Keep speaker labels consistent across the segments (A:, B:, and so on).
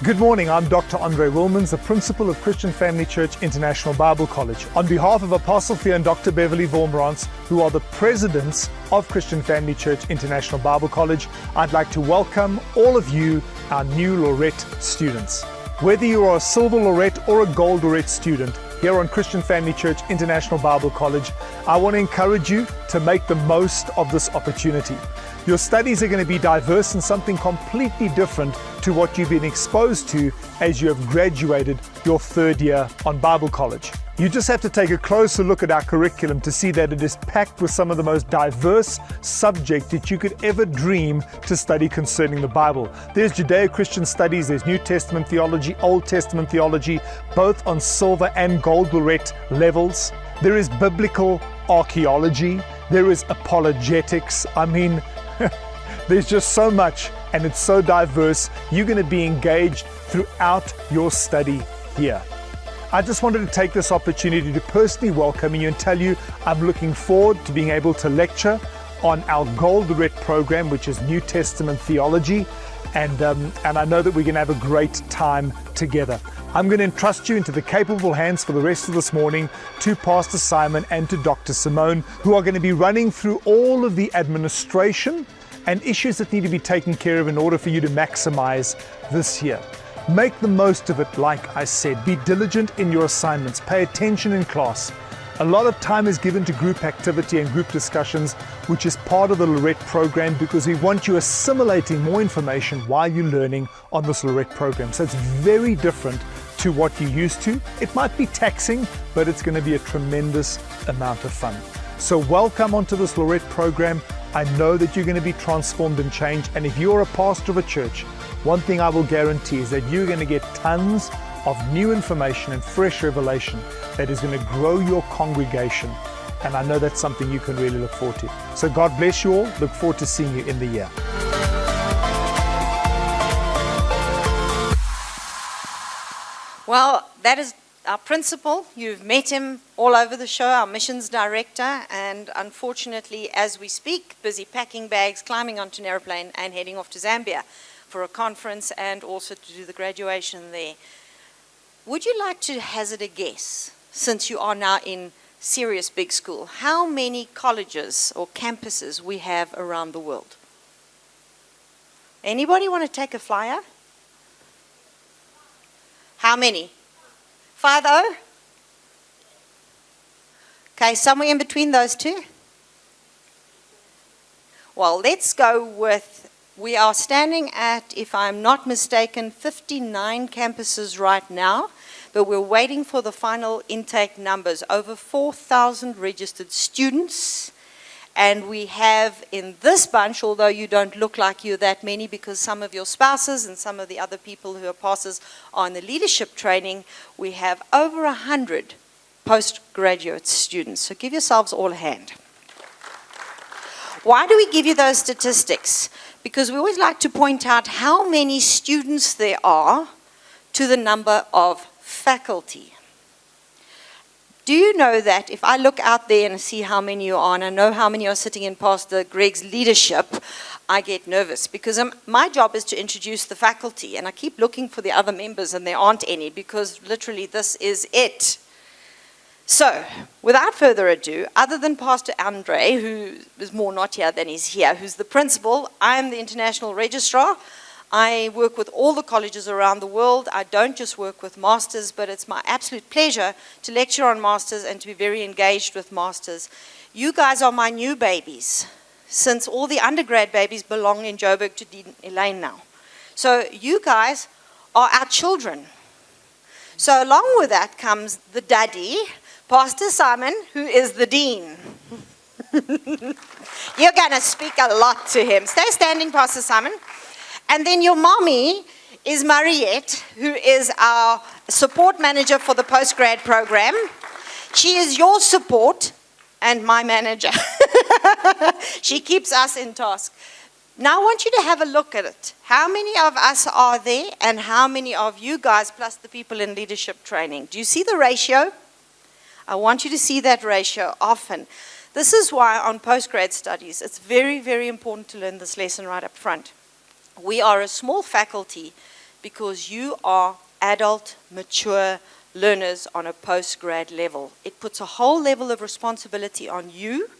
A: Good morning, I'm Dr. Andre Wilmans, the Principal of Christian Family Church International Bible College. On behalf of Apostle Theo and Dr. Beverly Vormrans, who are the presidents of Christian Family Church International Bible College, I'd like to welcome all of you, our new Laureate students. Whether you are a Silver Laureate or a Gold Laureate student, here on Christian Family Church International Bible College, I want to encourage you to make the most of this opportunity. Your studies are going to be diverse and something completely different to what you've been exposed to as you have graduated your third year on Bible college. You just have to take a closer look at our curriculum to see that it is packed with some of the most diverse subjects that you could ever dream to study concerning the Bible. There's Judeo-Christian studies, there's New Testament theology, Old Testament theology, both on silver and gold laureate levels. There is biblical archaeology, there is apologetics. There's just so much, and it's so diverse. You're going to be engaged throughout your study here. I just wanted to take this opportunity to personally welcome you and tell you I'm looking forward to being able to lecture on our Gold Laureate program, which is New Testament theology, and I know that we're going to have a great time together. I'm going to entrust you into the capable hands for the rest of this morning to Pastor Simon and to Dr. Simone, who are going to be running through all of the administration and issues that need to be taken care of in order for you to maximize this year. Make the most of it, like I said. Be diligent in your assignments. Pay attention in class. A lot of time is given to group activity and group discussions, which is part of the Laureate program because we want you assimilating more information while you're learning on this Laureate program. So it's very different to what you're used to. It might be taxing, but it's going to be a tremendous amount of fun. So welcome onto this Laureate program. I know that you're going to be transformed and changed. And if you're a pastor of a church, one thing I will guarantee is that you're going to get tons of new information and fresh revelation that is going to grow your congregation. And I know that's something you can really look forward to. So God bless you all. Look forward to seeing you in the year.
B: Well, that is our principal. You've met him all over the show, our missions director, and unfortunately, as we speak, busy packing bags, climbing onto an airplane and heading off to Zambia for a conference and also to do the graduation there. Would you like to hazard a guess, since you are now in serious big school, how many colleges or campuses we have around the world? Anybody want to take a flyer? How many? 50? Okay, somewhere in between those two? Well, let's go with, we are standing at, if I'm not mistaken, 59 campuses right now, but we're waiting for the final intake numbers. Over 4,000 registered students, and we have in this bunch, although you don't look like you're that many because some of your spouses and some of the other people who are pastors are in the leadership training, we have over 100 postgraduate students. So give yourselves all a hand. Why do we give you those statistics? Because we always like to point out how many students there are to the number of faculty. Do you know that if I look out there and see how many you are, and I know how many are sitting in Pastor Greg's leadership, I get nervous because my job is to introduce the faculty, and I keep looking for the other members and there aren't any because literally this is it. So, without further ado, other than Pastor Andre, who is more not here than he's here, who's the principal, I'm the international registrar. I work with all the colleges around the world. I don't just work with masters, but it's my absolute pleasure to lecture on masters and to be very engaged with masters. You guys are my new babies, since all the undergrad babies belong in Joburg to Dean Elaine now. So you guys are our children. So along with that comes the daddy, Pastor Simon, who is the dean. You're going to speak a lot to him. Stay standing, Pastor Simon. And then your mommy is Mariette, who is our support manager for the postgrad program. She is your support and my manager. She keeps us in task. Now I want you to have a look at it. How many of us are there and how many of you guys plus the people in leadership training? Do you see the ratio? I want you to see that ratio often. This is why on postgrad studies, it's very, very important to learn this lesson right up front. We are a small faculty because you are adult, mature learners on a postgrad level. It puts a whole level of responsibility on you.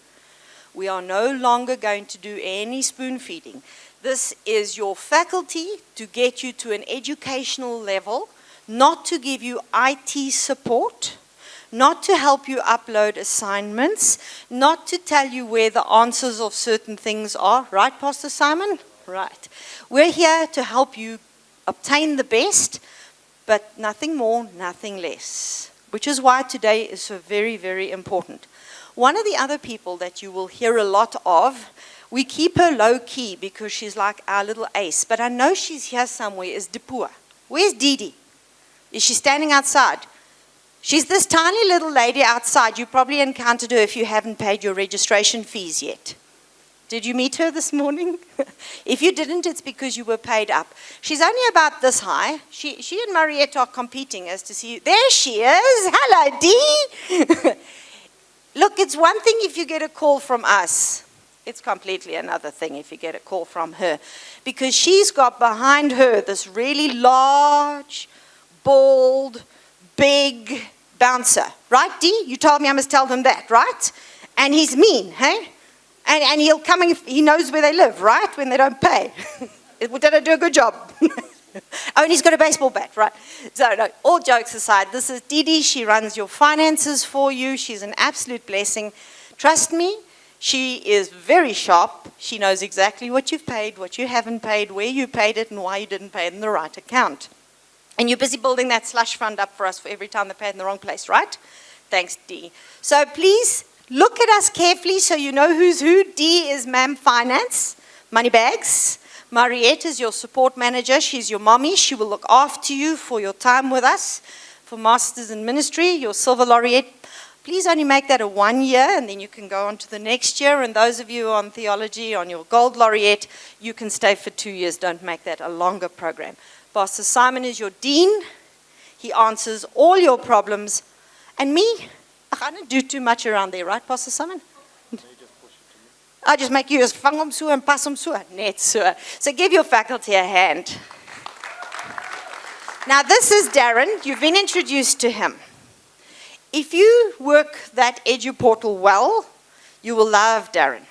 B: We are no longer going to do any spoon feeding. This is your faculty to get you to an educational level, not to give you IT support, not to help you upload assignments, not to tell you where the answers of certain things are. Right, Pastor Simon? Right. We're here to help you obtain the best, but nothing more, nothing less, which is why today is so very, very important. One of the other people that you will hear a lot of, we keep her low key because she's like our little ace, but I know she's here somewhere, is Dipua. Where's Didi? Is she standing outside? She's this tiny little lady outside. You probably encountered her if you haven't paid your registration fees yet. Did you meet her this morning? If you didn't, it's because you were paid up. She's only about this high. She and Mariette are competing as to see. There she is. Hello, Dee. Look, it's one thing if you get a call from us. It's completely another thing if you get a call from her. Because she's got behind her this really large, bald, big bouncer. Right, Dee? You told me I must tell them that, right? And he's mean, hey? And he'll come and he knows where they live, right? When they don't pay. Did I do a good job? Oh, and he's got a baseball bat, right? So, no, all jokes aside, this is Didi. She runs your finances for you. She's an absolute blessing. Trust me, she is very sharp. She knows exactly what you've paid, what you haven't paid, where you paid it, and why you didn't pay it in the right account. And you're busy building that slush fund up for us for every time they paid in the wrong place, right? Thanks, Dee. So please look at us carefully so you know who's who. Dee is Ma'am Finance, Money Bags. Mariette is your support manager. She's your mommy. She will look after you for your time with us. For Masters in Ministry, your Silver Laureate. Please only make that a 1 year, and then you can go on to the next year. And those of you on theology, on your Gold Laureate, you can stay for 2 years. Don't make that a longer program. Pastor Simon is your dean. He answers all your problems. And me, I don't do too much around there, right, Pastor Simon? I just make you as vang hom so en pas hom so, net so. So give your faculty a hand. Now this is Darren. You've been introduced to him. If you work that EduPortal well, you will love Darren.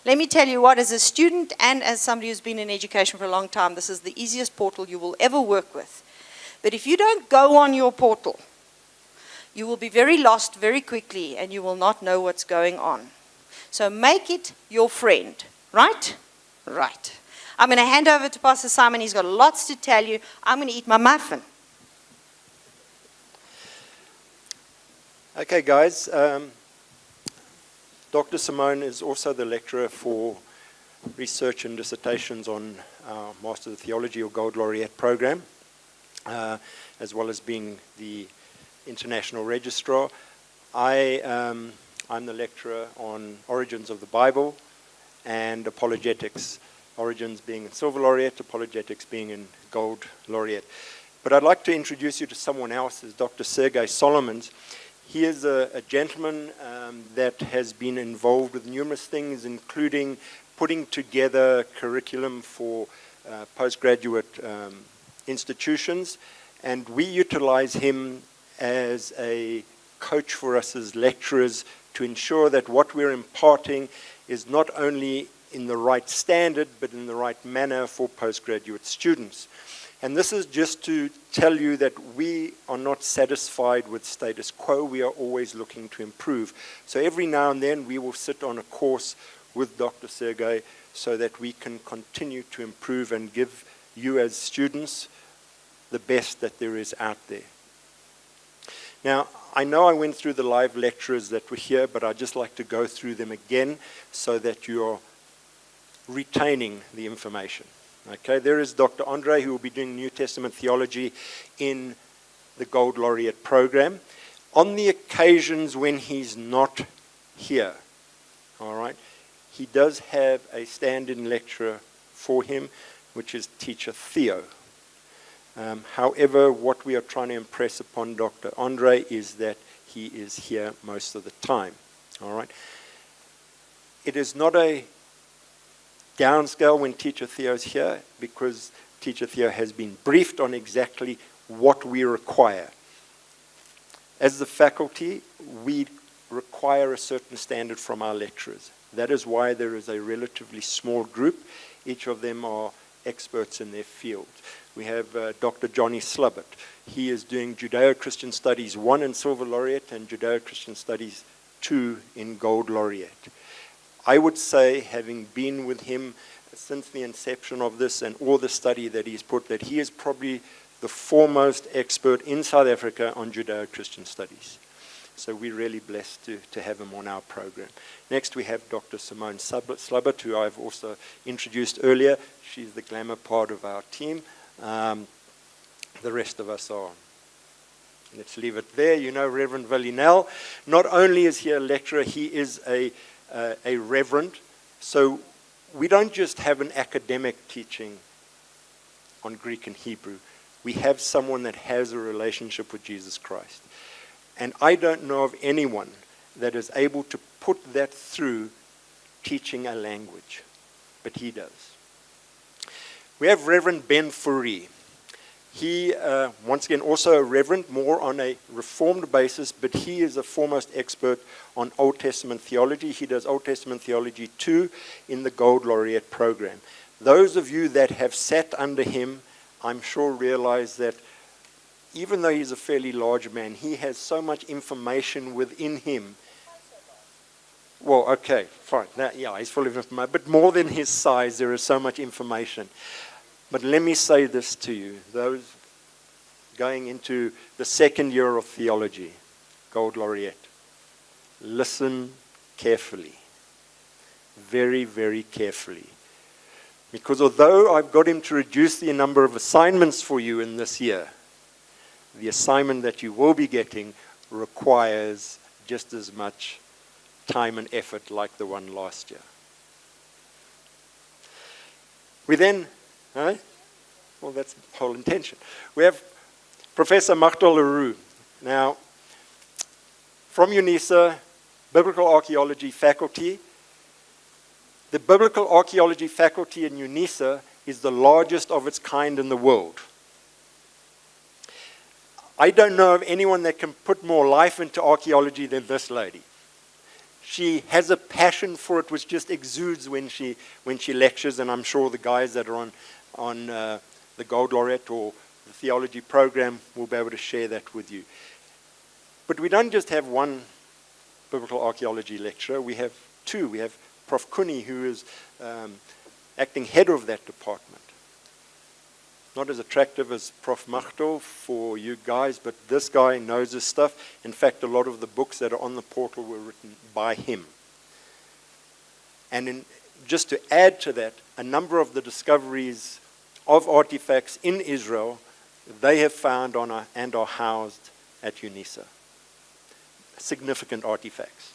B: Let me tell you what, as a student and as somebody who's been in education for a long time, this is the easiest portal you will ever work with. But if you don't go on your portal, you will be very lost very quickly and you will not know what's going on. So make it your friend, right? Right. I'm going to hand over to Pastor Simon. He's got lots to tell you. I'm going to eat my muffin.
C: Okay, guys. Dr. Simone is also the lecturer for research and dissertations on our Master of Theology or Gold Laureate program, as well as being the international registrar. I'm the lecturer on origins of the Bible and apologetics, origins being in Silver Laureate, apologetics being in Gold Laureate. But I'd like to introduce you to someone else, is Dr. Sergei Solomons. He is a gentleman that has been involved with numerous things, including putting together curriculum for postgraduate institutions, and we utilize him as a coach for us as lecturers to ensure that what we're imparting is not only in the right standard, but in the right manner for postgraduate students. And this is just to tell you that we are not satisfied with status quo. We are always looking to improve. So every now and then we will sit on a course with Dr. Sergei so that we can continue to improve and give you as students the best that there is out there. Now, I know I went through the live lecturers that were here, but I'd just like to go through them again so that you're retaining the information. Okay, there is Dr. Andre, who will be doing New Testament theology in the Gold Laureate program. On the occasions when he's not here, all right, he does have a stand-in lecturer for him, which is teacher Theo. However, what we are trying to impress upon Dr. Andre is that he is here most of the time. All right. It is not a downscale when teacher Theo is here, because Teacher Theo has been briefed on exactly what we require. As the faculty, we require a certain standard from our lecturers. That is why there is a relatively small group. Each of them are experts in their field. We have Dr. Johnny Slubbert. He is doing Judeo-Christian Studies 1 in Silver Laureate and Judeo-Christian Studies 2 in Gold Laureate. I would say, having been with him since the inception of this and all the study that he's put, that he is probably the foremost expert in South Africa on Judeo-Christian Studies. So we're really blessed to have him on our program. Next we have Dr. Simone Slubbert, who I've also introduced earlier. She's the glamour part of our team. The rest of us are, let's leave it there. You know Reverend Villinell. Not only is he a lecturer, he is a reverend. So we don't just have an academic teaching on Greek and Hebrew. We have someone that has a relationship with Jesus Christ. And I don't know of anyone that is able to put that through teaching a language, but he does. We have Reverend Ben Fourie. He, once again, also a reverend, more on a reformed basis, but he is a foremost expert on Old Testament theology. He does Old Testament theology 2 in the Gold Laureate program. Those of you that have sat under him, I'm sure realize that even though he's a fairly large man, he has so much information within him. Well, okay, fine. Now, yeah, he's full of information, but more than his size, there is so much information. But let me say this to you, those going into the second year of theology, Gold Laureate, listen carefully, very, very carefully. Because although I've got him to reduce the number of assignments for you in this year, the assignment that you will be getting requires just as much time and effort like the one last year. We then, well, that's the whole intention. We have Professor Martel Leroux. Now, from UNISA, Biblical Archaeology faculty. The Biblical Archaeology faculty in UNISA is the largest of its kind in the world. I don't know of anyone that can put more life into archaeology than this lady. She has a passion for it which just exudes when she lectures, and I'm sure the guys that are on the Gold Laureate or the theology program will be able to share that with you. But we don't just have one biblical archaeology lecturer, we have two. We have Prof. Kuni, who is acting head of that department. Not as attractive as Prof. Machtel for you guys, but this guy knows his stuff. In fact, a lot of the books that are on the portal were written by him. And just to add to that, a number of the discoveries of artifacts in Israel, they have found and are housed at UNISA. Significant artifacts.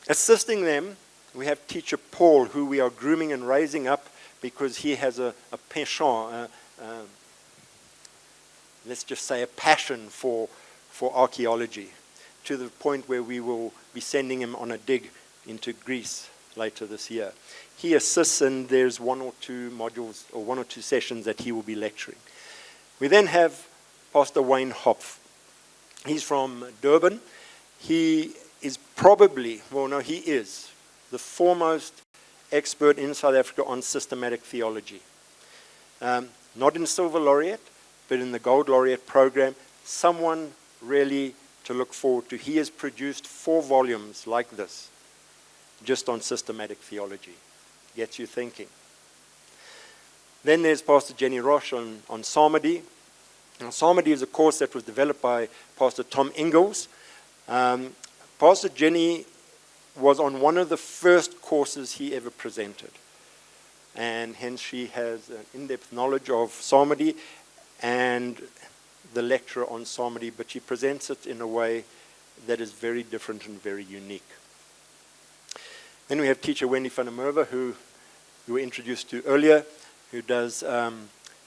C: Assisting them, we have Teacher Paul, who we are grooming and raising up because he has a penchant, let's just say a passion for archaeology, to the point where we will be sending him on a dig into Greece later this year. He assists, and there's one or two modules or one or two sessions that he will be lecturing. We then have Pastor Wayne Hopf. He's from Durban. He is probably, well, no, he is the foremost expert in South Africa on systematic theology. Not in Silver Laureate, but in the Gold Laureate program. Someone really to look forward to. He has produced 4 volumes like this, just on systematic theology. Gets you thinking. Then there's Pastor Jenny Roche on psalmody. Now, psalmody is a course that was developed by Pastor Tom Ingalls. Pastor Jenny was on one of the first courses he ever presented. And hence she has an in-depth knowledge of psalmody and the lecture on psalmody, but she presents it in a way that is very different and very unique. Then we have Teacher Wendy van der Merwe, who you were introduced to earlier, who does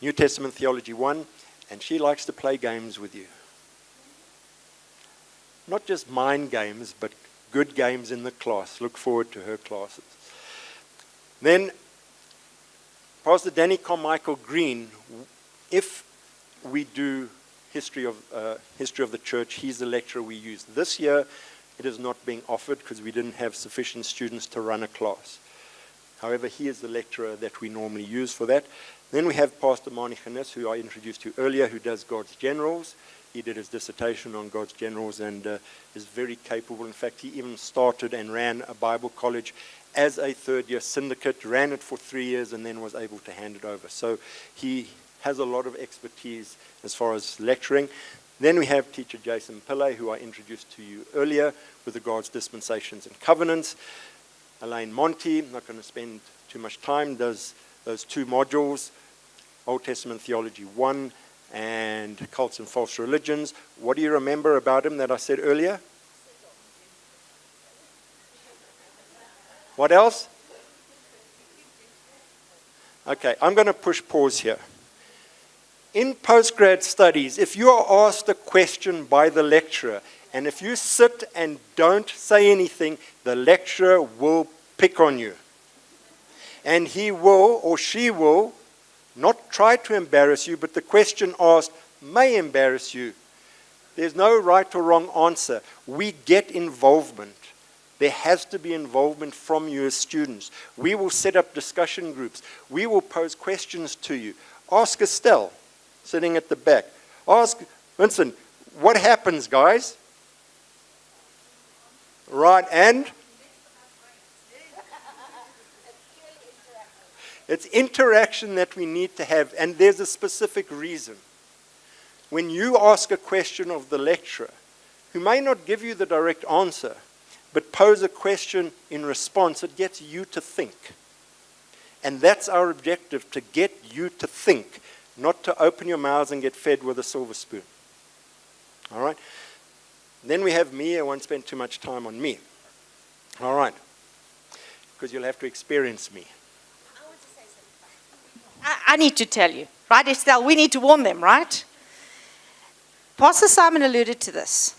C: New Testament Theology 1, and she likes to play games with you. Not just mind games, but good games in the class. Look forward to her classes. Then Pastor Danny Carmichael Green, if we do history of the church, he's the lecturer we use. This year, it is not being offered because we didn't have sufficient students to run a class. However, he is the lecturer that we normally use for that. Then we have Pastor Mani Khanis, who I introduced you earlier, who does God's Generals. He did his dissertation on God's Generals and is very capable. In fact, he even started and ran a Bible college as a third-year syndicate, ran it for 3 years, and then was able to hand it over. So he has a lot of expertise as far as lecturing. Then we have teacher Jason Pillay, who I introduced to you earlier, with regards to dispensations and covenants. Elaine Monty, I'm not going to spend too much time, does those 2 modules, Old Testament Theology 1 and Cults and False Religions. What do you remember about him that I said earlier? What else? Okay, I'm going to push pause here. In postgrad studies, if you are asked a question by the lecturer, and if you sit and don't say anything, the lecturer will pick on you. And he will, or she will, not try to embarrass you, but the question asked may embarrass you. There's no right or wrong answer. We get involvement. There has to be involvement from you as students. We will set up discussion groups. We will pose questions to you. Ask Estelle, sitting at the back. Ask Vincent, what happens, guys? Right, and? It's interaction that we need to have, and there's a specific reason. When you ask a question of the lecturer, who may not give you the direct answer, but pose a question in response, it gets you to think. And that's our objective, to get you to think, not to open your mouths and get fed with a silver spoon. All right? Then we have me. I won't spend too much time on me. All right? Because you'll have to experience me.
B: I need to tell you, right, Estelle? We need to warn them, right? Pastor Simon alluded to this.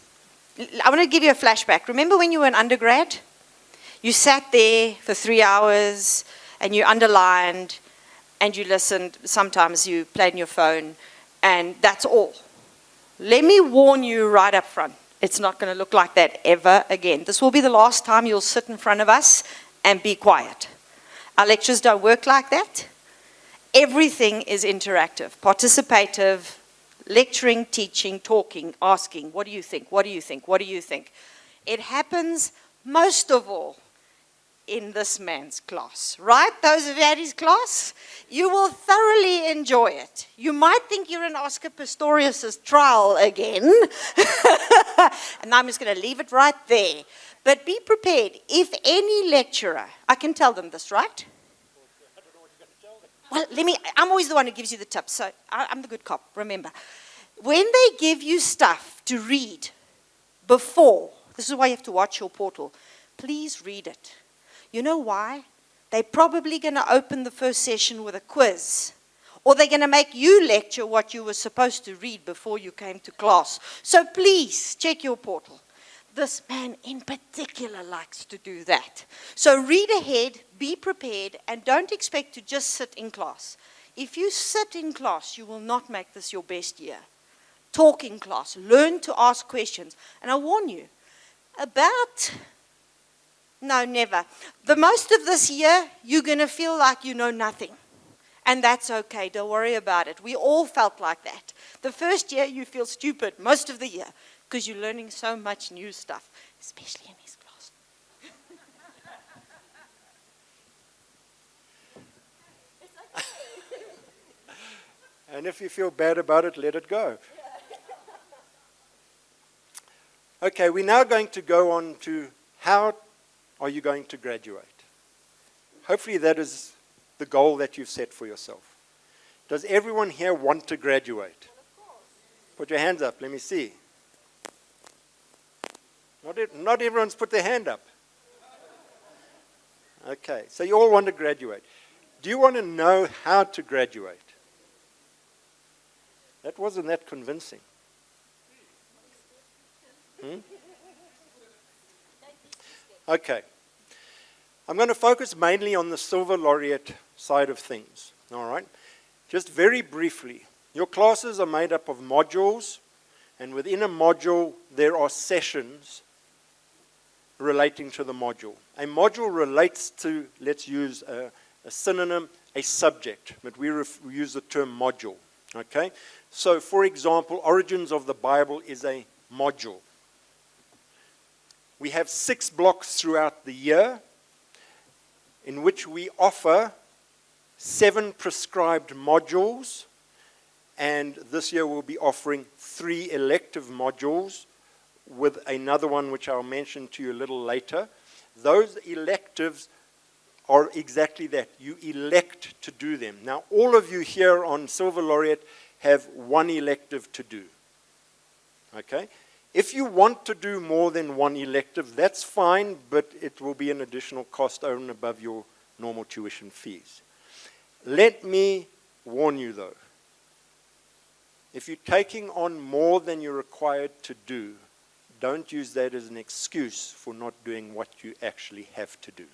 B: I want to give you a flashback. Remember when you were an undergrad? You sat there for 3 hours and you underlined and you listened. Sometimes you played on your phone, and that's all. Let me warn you right up front. It's not going to look like that ever again. This will be the last time you'll sit in front of us and be quiet. Our lectures don't work like that. Everything is interactive, participative, lecturing, teaching, talking, asking, what do you think, what do you think, what do you think? It happens most of all in this man's class, right? Those of you at his class, you will thoroughly enjoy it. You might think you're in Oscar Pistorius's trial again, and I'm just going to leave it right there. But be prepared. If any lecturer, I can tell them this, right? Well, I'm always the one who gives you the tips, so I'm the good cop, remember. When they give you stuff to read before, this is why you have to watch your portal, please read it. You know why? They're probably going to open the first session with a quiz, or they're going to make you lecture what you were supposed to read before you came to class. So please, check your portal. This man in particular likes to do that. So read ahead, be prepared, and don't expect to just sit in class. If you sit in class, you will not make this your best year. Talk in class, learn to ask questions. And I warn you, never. The most of this year, you're going to feel like you know nothing. And that's okay, don't worry about it. We all felt like that. The first year, you feel stupid, most of the year, because you're learning so much new stuff, especially in his class.
C: And if you feel bad about it, let it go. Okay, we're now going to go on to how are you going to graduate? Hopefully that is the goal that you've set for yourself. Does everyone here want to graduate? Put your hands up, let me see. Not everyone's put their hand up. Okay, so you all want to graduate. Do you want to know how to graduate? That wasn't that convincing. Okay. I'm going to focus mainly on the Silver Laureate side of things. All right? Just very briefly, your classes are made up of modules, and within a module, there are sessions relating to the module. A module relates to, let's use a synonym, a subject, but we use the term module. Okay? So, for example, Origins of the Bible is a module. We have 6 blocks throughout the year in which we offer 7 prescribed modules, and this year we'll be offering 3 elective modules with another one which I'll mention to you a little later. Those electives are exactly that. You elect to do them. Now, all of you here on Silver Laureate have 1 elective to do. Okay? If you want to do more than 1 elective, that's fine, but it will be an additional cost over and above your normal tuition fees. Let me warn you, though. If you're taking on more than you're required to do, don't use that as an excuse for not doing what you actually have to do.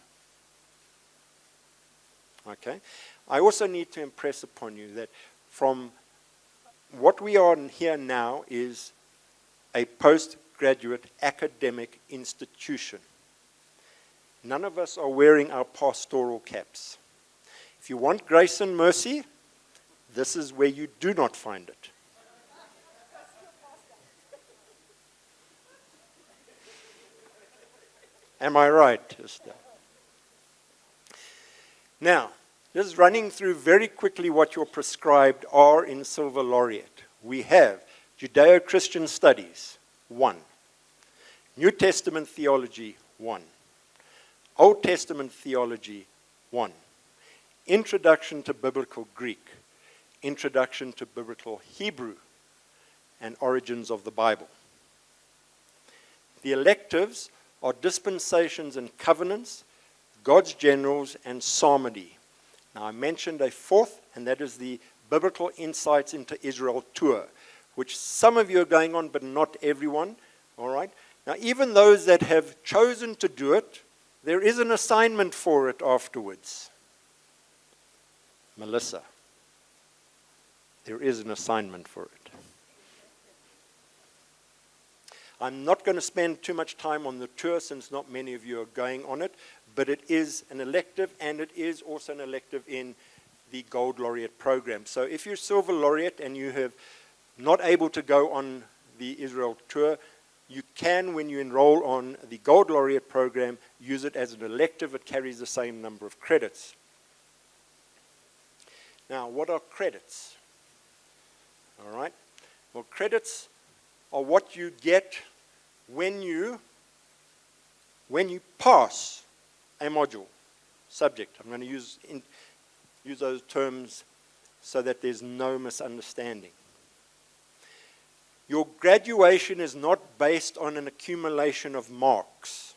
C: Okay? I also need to impress upon you that from what we are here now is a postgraduate academic institution. None of us are wearing our pastoral caps. If you want grace and mercy, this is where you do not find it. Am I right, Esther? Now, just running through very quickly what your prescribed are in Silver Laureate. We have Judeo-Christian Studies, 1. New Testament Theology, 1. Old Testament Theology, 1. Introduction to Biblical Greek, Introduction to Biblical Hebrew, and Origins of the Bible. The electives are Dispensations and Covenants, God's Generals, and Psalmody. Now, I mentioned a 4th, and that is the Biblical Insights into Israel tour, which some of you are going on, but not everyone. All right? Now, even those that have chosen to do it, there is an assignment for it afterwards. Melissa, there is an assignment for it. I'm not going to spend too much time on the tour since not many of you are going on it, but it is an elective, and it is also an elective in the Gold Laureate program. So if you're Silver Laureate and you have not able to go on the Israel tour, you can, when you enroll on the Gold Laureate program, use it as an elective. It carries the same number of credits. Now, what are credits? All right. Well, credits are what you get when you pass a module, subject. I'm going to use those terms so that there's no misunderstanding. Your graduation is not based on an accumulation of marks.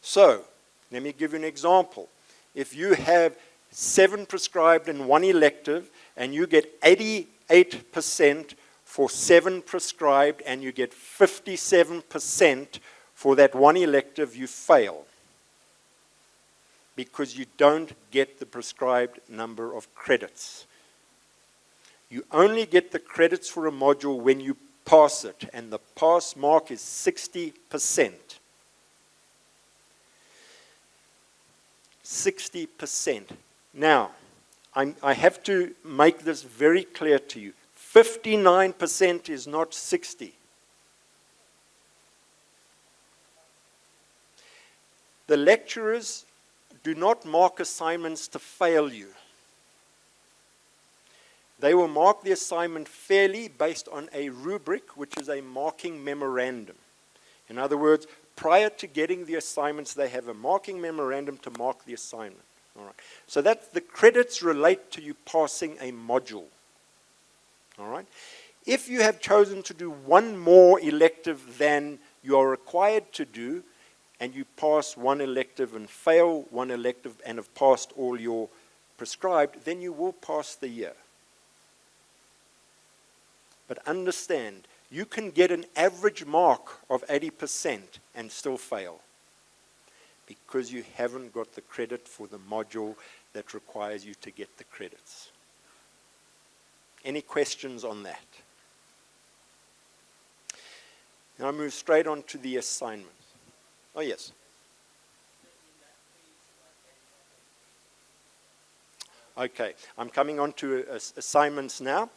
C: So, let me give you an example. If you have 7 prescribed and 1 elective, and you get 88% for 7 prescribed, and you get 57% for that 1 elective, you fail. Because you don't get the prescribed number of credits. You only get the credits for a module when you pass it, and the pass mark is 60%. 60%. Now, I have to make this very clear to you. 59% is not 60. The lecturers do not mark assignments to fail you. They will mark the assignment fairly based on a rubric, which is a marking memorandum. In other words, prior to getting the assignments, they have a marking memorandum to mark the assignment. All right. So that the credits relate to you passing a module. All right. If you have chosen to do 1 more elective than you are required to do, and you pass 1 elective and fail 1 elective and have passed all your prescribed, then you will pass the year. But understand, you can get an average mark of 80% and still fail. because you haven't got the credit for the module that requires you to get the credits. Any questions on that? Now I move straight on to the assignment. Oh, yes. Okay, I'm coming on to assignments now.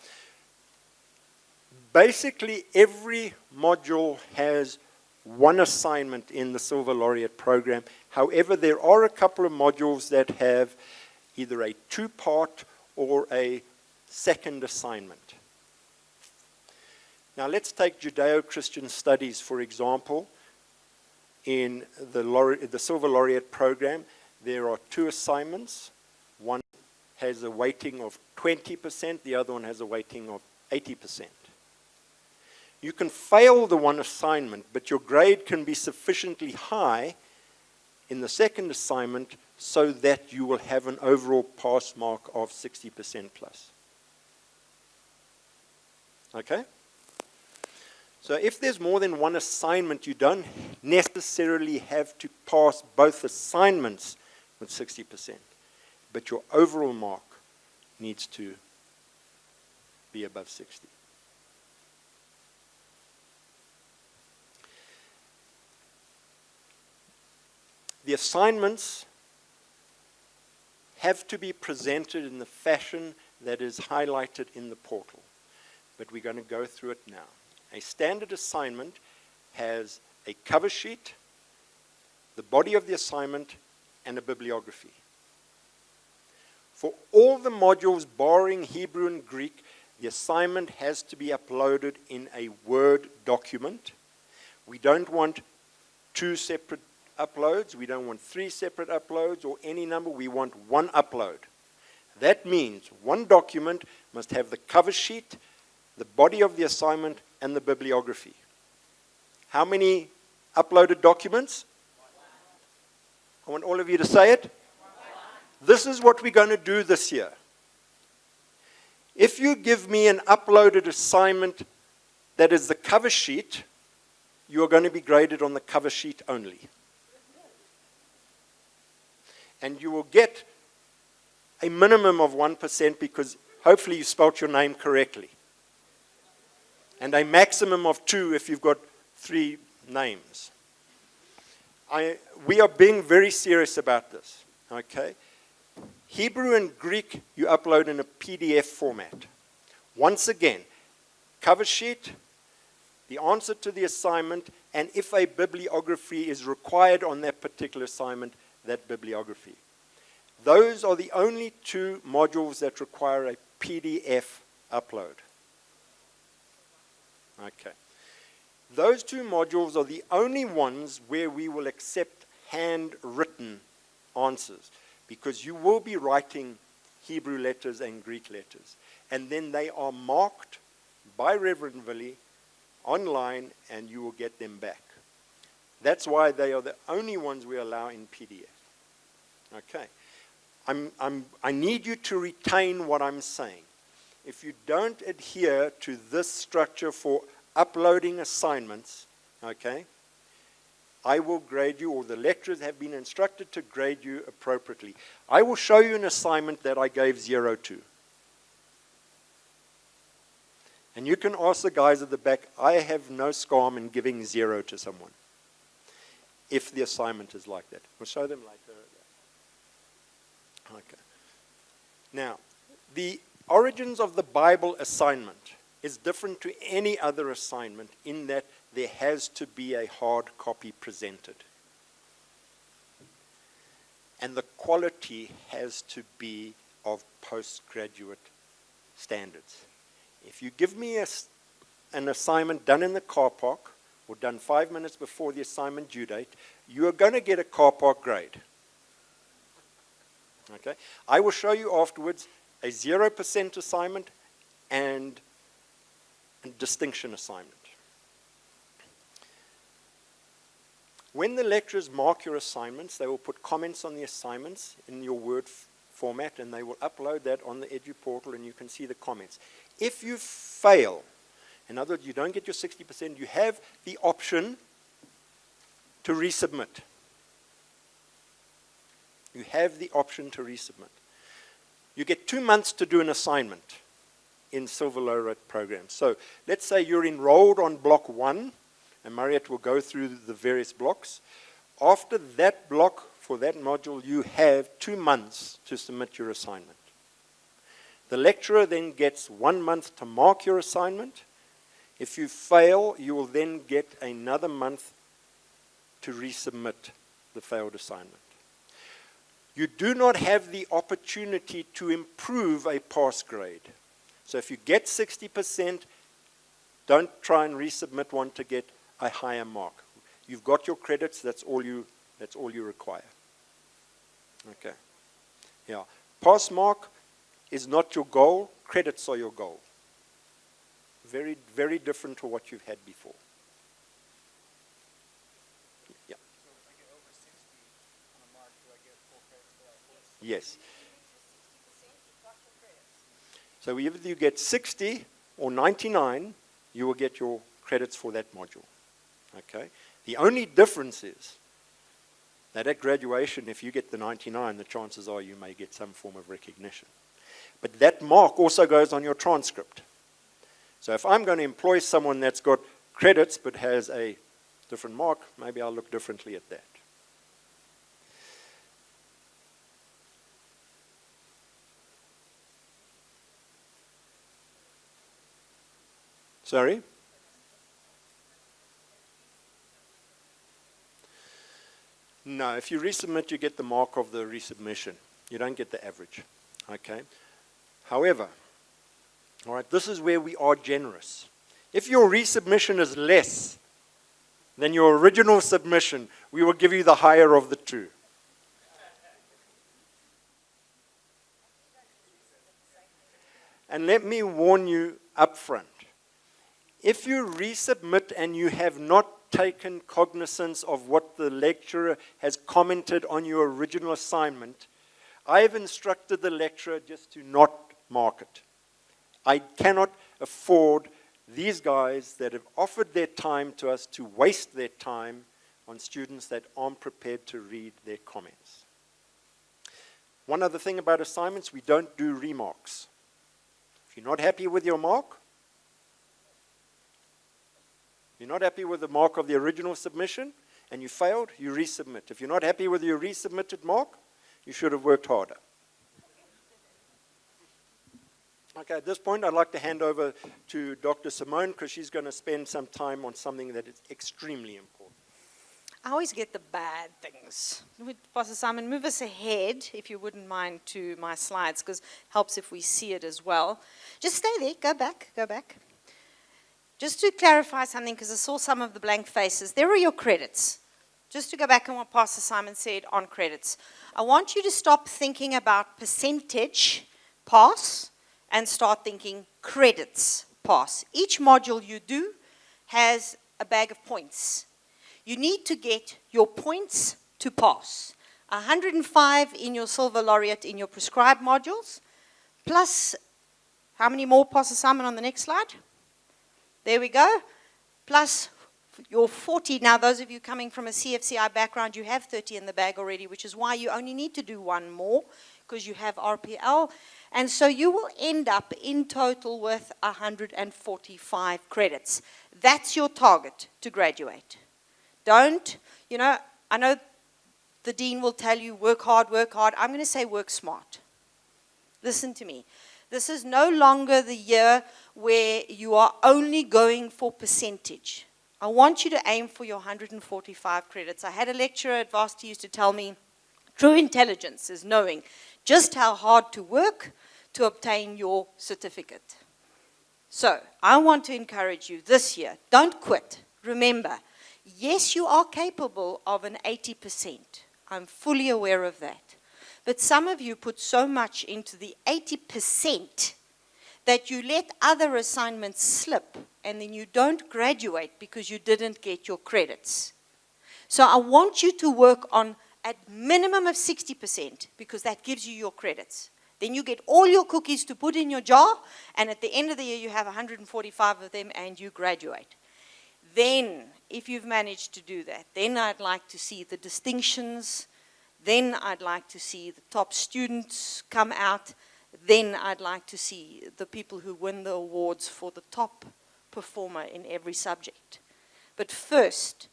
C: Basically, every module has one assignment in the Silver Laureate program. However, there are a couple of modules that have either a two-part or a second assignment. Now, let's take Judeo-Christian Studies, for example. In the Silver Laureate program, there are two assignments. One has a weighting of 20%, the other one has a weighting of 80%. You can fail the one assignment, but your grade can be sufficiently high in the second assignment so that you will have an overall pass mark of 60% plus. Okay? So if there's more than one assignment, you don't necessarily have to pass both assignments with 60%, but your overall mark needs to be above 60. The assignments have to be presented in the fashion that is highlighted in the portal, but we're going to go through it now. A standard assignment has a cover sheet, the body of the assignment, and a bibliography. For all the modules barring Hebrew and Greek, the assignment has to be uploaded in a Word document. We don't want two separate uploads. We don't want three separate uploads or any number. We want one upload. That means one document must have the cover sheet, the body of the assignment, and the bibliography. How many uploaded documents? I want all of you to say it. This is what we're going to do this year. If you give me an uploaded assignment that is the cover sheet, you are going to be graded on the cover sheet only. And you will get a minimum of 1% because hopefully you spelt your name correctly. And a maximum of 2 if you've got 3 names. We are being very serious about this, okay? Hebrew and Greek you upload in a PDF format. Once again, cover sheet, the answer to the assignment, and if a bibliography is required on that particular assignment, that bibliography. Those are the only 2 modules that require a PDF upload. Okay. Those 2 modules are the only ones where we will accept handwritten answers, because you will be writing Hebrew letters and Greek letters, and then they are marked by Reverend Willie online, and you will get them back. That's why they are the only ones we allow in PDF. Okay. I need you to retain what I'm saying. If you don't adhere to this structure for uploading assignments, okay, I will grade you, or the lecturers have been instructed to grade you appropriately. I will show you an assignment that I gave 0 to. And you can ask the guys at the back, I have no scam in giving 0 to someone, if the assignment is like that. We'll show them later. Okay. Now, the Origins of the Bible assignment is different to any other assignment in that there has to be a hard copy presented. And the quality has to be of postgraduate standards. If you give me an assignment done in the car park, or done 5 minutes before the assignment due date, you are going to get a car park grade. Okay? I will show you afterwards a 0% assignment and a distinction assignment. When the lecturers mark your assignments, they will put comments on the assignments in your Word format, and they will upload that on the Edu portal, and you can see the comments. If you fail, in other words, you don't get your 60%, you have the option to resubmit. You have the option to resubmit. You get 2 months to do an assignment in Silver Laureate programs. So let's say you're enrolled on block 1, and Mariette will go through the various blocks. After that block, for that module, you have 2 months to submit your assignment. The lecturer then gets 1 month to mark your assignment. If you fail, you will then get another month to resubmit the failed assignment. You do not have the opportunity to improve a pass grade. So if you get 60%, don't try and resubmit one to get a higher mark. You've got your credits, that's all you require. Okay. Yeah. Pass mark is not your goal, credits are your goal. Very, very different to what you've had before. Yeah.
A: So if I get over 60 on a mark, do I get full credits for that course?
C: Yes. So either you get 60 or 99, you will get your credits for that module. Okay? The only difference is that at graduation, if you get the 99, the chances are you may get some form of recognition. But that mark also goes on your transcript. So if I'm going to employ someone that's got credits but has a different mark, maybe I'll look differently at that. Sorry? No, if you resubmit, you get the mark of the resubmission. You don't get the average. Okay? However, all right, this is where we are generous. If your resubmission is less than your original submission, we will give you the higher of the two. And let me warn you up front. If you resubmit and you have not taken cognizance of what the lecturer has commented on your original assignment, I have instructed the lecturer just to not mark it. I cannot afford these guys that have offered their time to us to waste their time on students that aren't prepared to read their comments. One other thing about assignments, we don't do remarks. If you're not happy with your mark, you're not happy with the mark of the original submission, and you failed, you resubmit. If you're not happy with your resubmitted mark, you should have worked harder. Okay, at this point, I'd like to hand over to Dr. Simone, because she's going to spend some time on something that is extremely important.
B: I always get the bad things. Pastor Simon, move us ahead, if you wouldn't mind, to my slides, because it helps if we see it as well. Just stay there. Go back. Go back. Just to clarify something, because I saw some of the blank faces, there are your credits. Just to go back on what Pastor Simon said on credits. I want you to stop thinking about percentage pass and start thinking credits pass. Each module you do has a bag of points. You need to get your points to pass. 105 in your Silver Laureate in your prescribed modules, plus, how many more, Pastor Simon, on the next slide? There we go. Plus your 40. Now, those of you coming from a CFCI background, you have 30 in the bag already, which is why you only need to do one more, because you have RPL. And so you will end up in total with 145 credits. That's your target to graduate. Don't, I know the dean will tell you work hard, work hard. I'm going to say work smart. Listen to me. This is no longer the year where you are only going for percentage. I want you to aim for your 145 credits. I had a lecturer at Varsity used to tell me, true intelligence is knowing just how hard to work to obtain your certificate. So, I want to encourage you this year, don't quit. Remember, yes, you are capable of an 80%. I'm fully aware of that. But some of you put so much into the 80% that you let other assignments slip, and then you don't graduate because you didn't get your credits. So I want you to work on at minimum of 60%, because that gives you your credits. Then you get all your cookies to put in your jar, and at the end of the year you have 145 of them and you graduate. Then, if you've managed to do that, then I'd like to see the distinctions, Then I'd like to see the top students come out. Then I'd like to see the people who win the awards for the top performer in every subject. But first,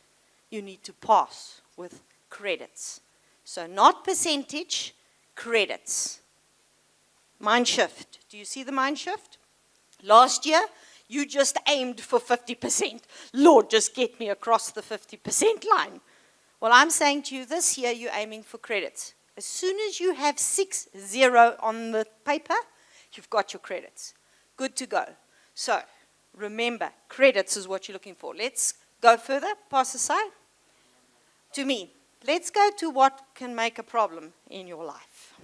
B: you need to pass with credits. So not percentage, credits. Mind shift. Do you see the mind shift? Last year, you just aimed for 50%. Lord, just get me across the 50% line. Well, I'm saying to you, this year you're aiming for credits. As soon as you have 6-0 on the paper, you've got your credits. Good to go. So, remember, credits is what you're looking for. Let's go further. Pass aside. To me. Let's go to what can make a problem in your life.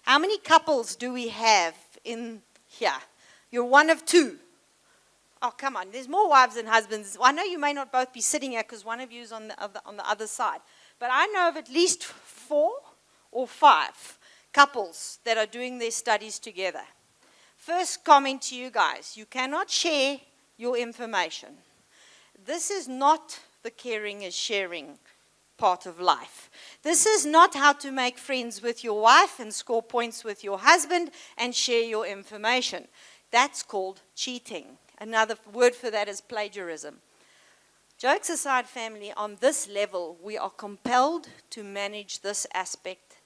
B: How many couples do we have in here? You're one of two. Oh, come on. There's more wives than husbands. I know you may not both be sitting here because one of you is on the other side. But I know of at least 4 or 5 couples that are doing their studies together. First comment to you guys. You cannot share your information. This is not the caring is sharing part of life. This is not how to make friends with your wife and score points with your husband and share your information. That's called cheating. Another word for that is plagiarism. Jokes aside, family, on this level, we are compelled to manage this aspect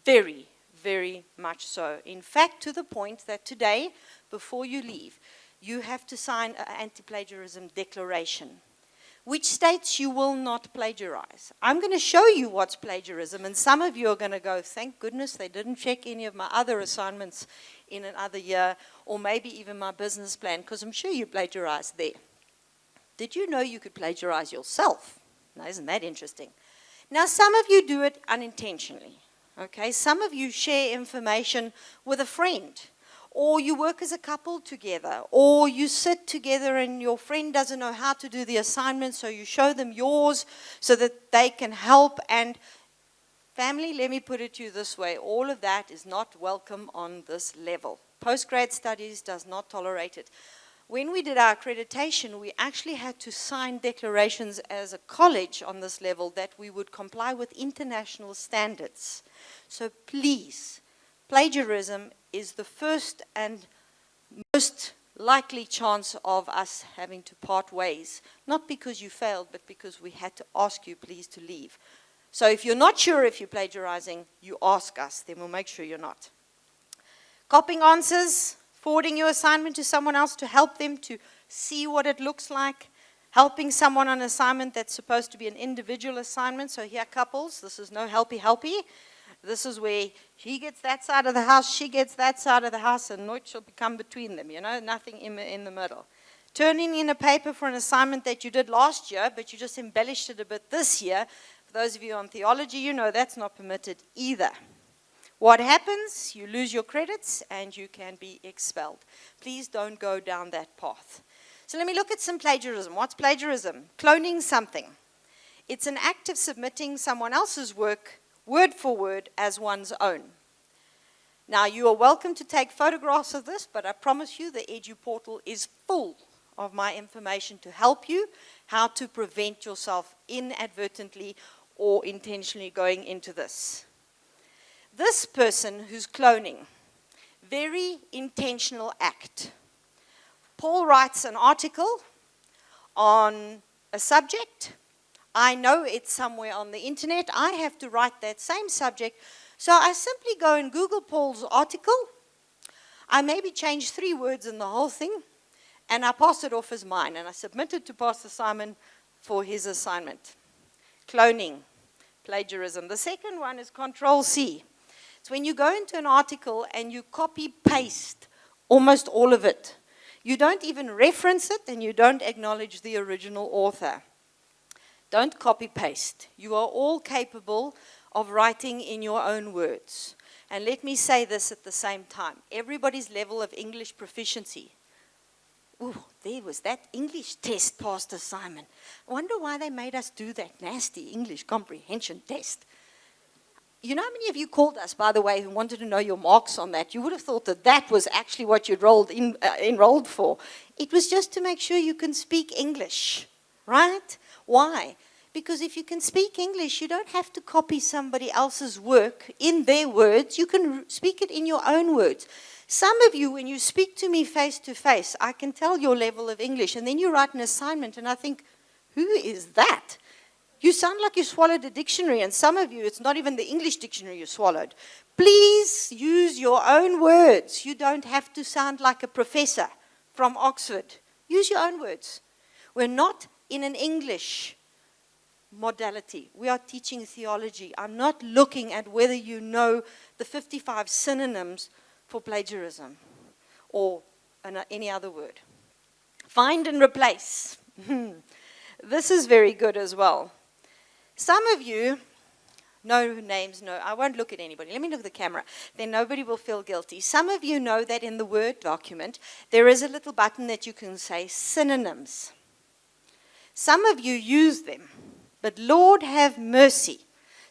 B: very, very much so. In fact, to the point that today, before you leave, you have to sign an anti-plagiarism declaration, which states you will not plagiarize. I'm going to show you what's plagiarism, and some of you are going to go, thank goodness they didn't check any of my other assignments in another year, or maybe even my business plan, because I'm sure you plagiarized there. Did you know you could plagiarize yourself? Now, isn't that interesting? Now, some of you do it unintentionally, okay? Some of you share information with a friend, or you work as a couple together, or you sit together and your friend doesn't know how to do the assignment, so you show them yours so that they can help. And family, let me put it to you this way. All of that is not welcome on this level. Postgrad studies does not tolerate it. When we did our accreditation, we actually had to sign declarations as a college on this level that we would comply with international standards. So please, plagiarism is the first and most likely chance of us having to part ways. Not because you failed, but because we had to ask you please to leave. So if you're not sure if you're plagiarizing, you ask us, then we'll make sure you're not. Copying answers, forwarding your assignment to someone else to help them to see what it looks like, helping someone on an assignment that's supposed to be an individual assignment. So here, couples, this is no helpy. This is where he gets that side of the house, she gets that side of the house, and naught shall become between them, nothing in the middle. Turning in a paper for an assignment that you did last year, but you just embellished it a bit this year. For those of you on theology, you know that's not permitted either. What happens? You lose your credits and you can be expelled. Please don't go down that path. So let me look at some plagiarism. What's plagiarism? Cloning something. It's an act of submitting someone else's work word for word as one's own. Now, you are welcome to take photographs of this, but I promise you the Edu portal is full of my information to help you how to prevent yourself inadvertently or intentionally going into this. This person who's cloning, very intentional act. Paul writes an article on a subject. I know it's somewhere on the internet. I have to write that same subject. So I simply go and Google Paul's article. I maybe change 3 words in the whole thing, and I pass it off as mine. And I submit it to Pastor Simon for his assignment. Cloning, plagiarism. The second one is Control-C. It's when you go into an article and you copy-paste almost all of it. You don't even reference it, and you don't acknowledge the original author. Don't copy-paste. You are all capable of writing in your own words. And let me say this at the same time. Everybody's level of English proficiency. Ooh, there was that English test, Pastor Simon. I wonder why they made us do that nasty English comprehension test. You know how many of you called us, by the way, who wanted to know your marks on that? You would have thought that that was actually what you'd enrolled for. It was just to make sure you can speak English, right? Why? Because if you can speak English, you don't have to copy somebody else's work in their words. You can speak it in your own words. Some of you, when you speak to me face to face, I can tell your level of English, and then you write an assignment, and I think, who is that? You sound like you swallowed a dictionary, and some of you, it's not even the English dictionary you swallowed. Please use your own words. You don't have to sound like a professor from Oxford. Use your own words. We're not in an English modality. We are teaching theology. I'm not looking at whether you know the 55 synonyms for plagiarism or any other word. Find and replace. This is very good as well. Some of you, no names, no, I won't look at anybody. Let me look at the camera. Then nobody will feel guilty. Some of you know that in the Word document, there is a little button that you can say synonyms. Some of you use them. But Lord have mercy.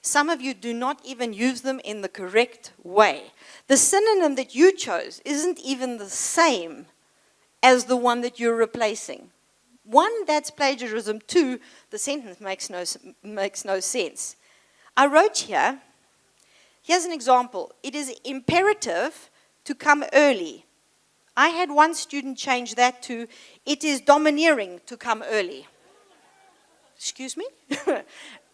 B: Some of you do not even use them in the correct way. The synonym that you chose isn't even the same as the one that you're replacing. One, that's plagiarism. Two, the sentence makes no sense. I wrote here, here's an example. It is imperative to come early. I had one student change that to, it is domineering to come early. Excuse me?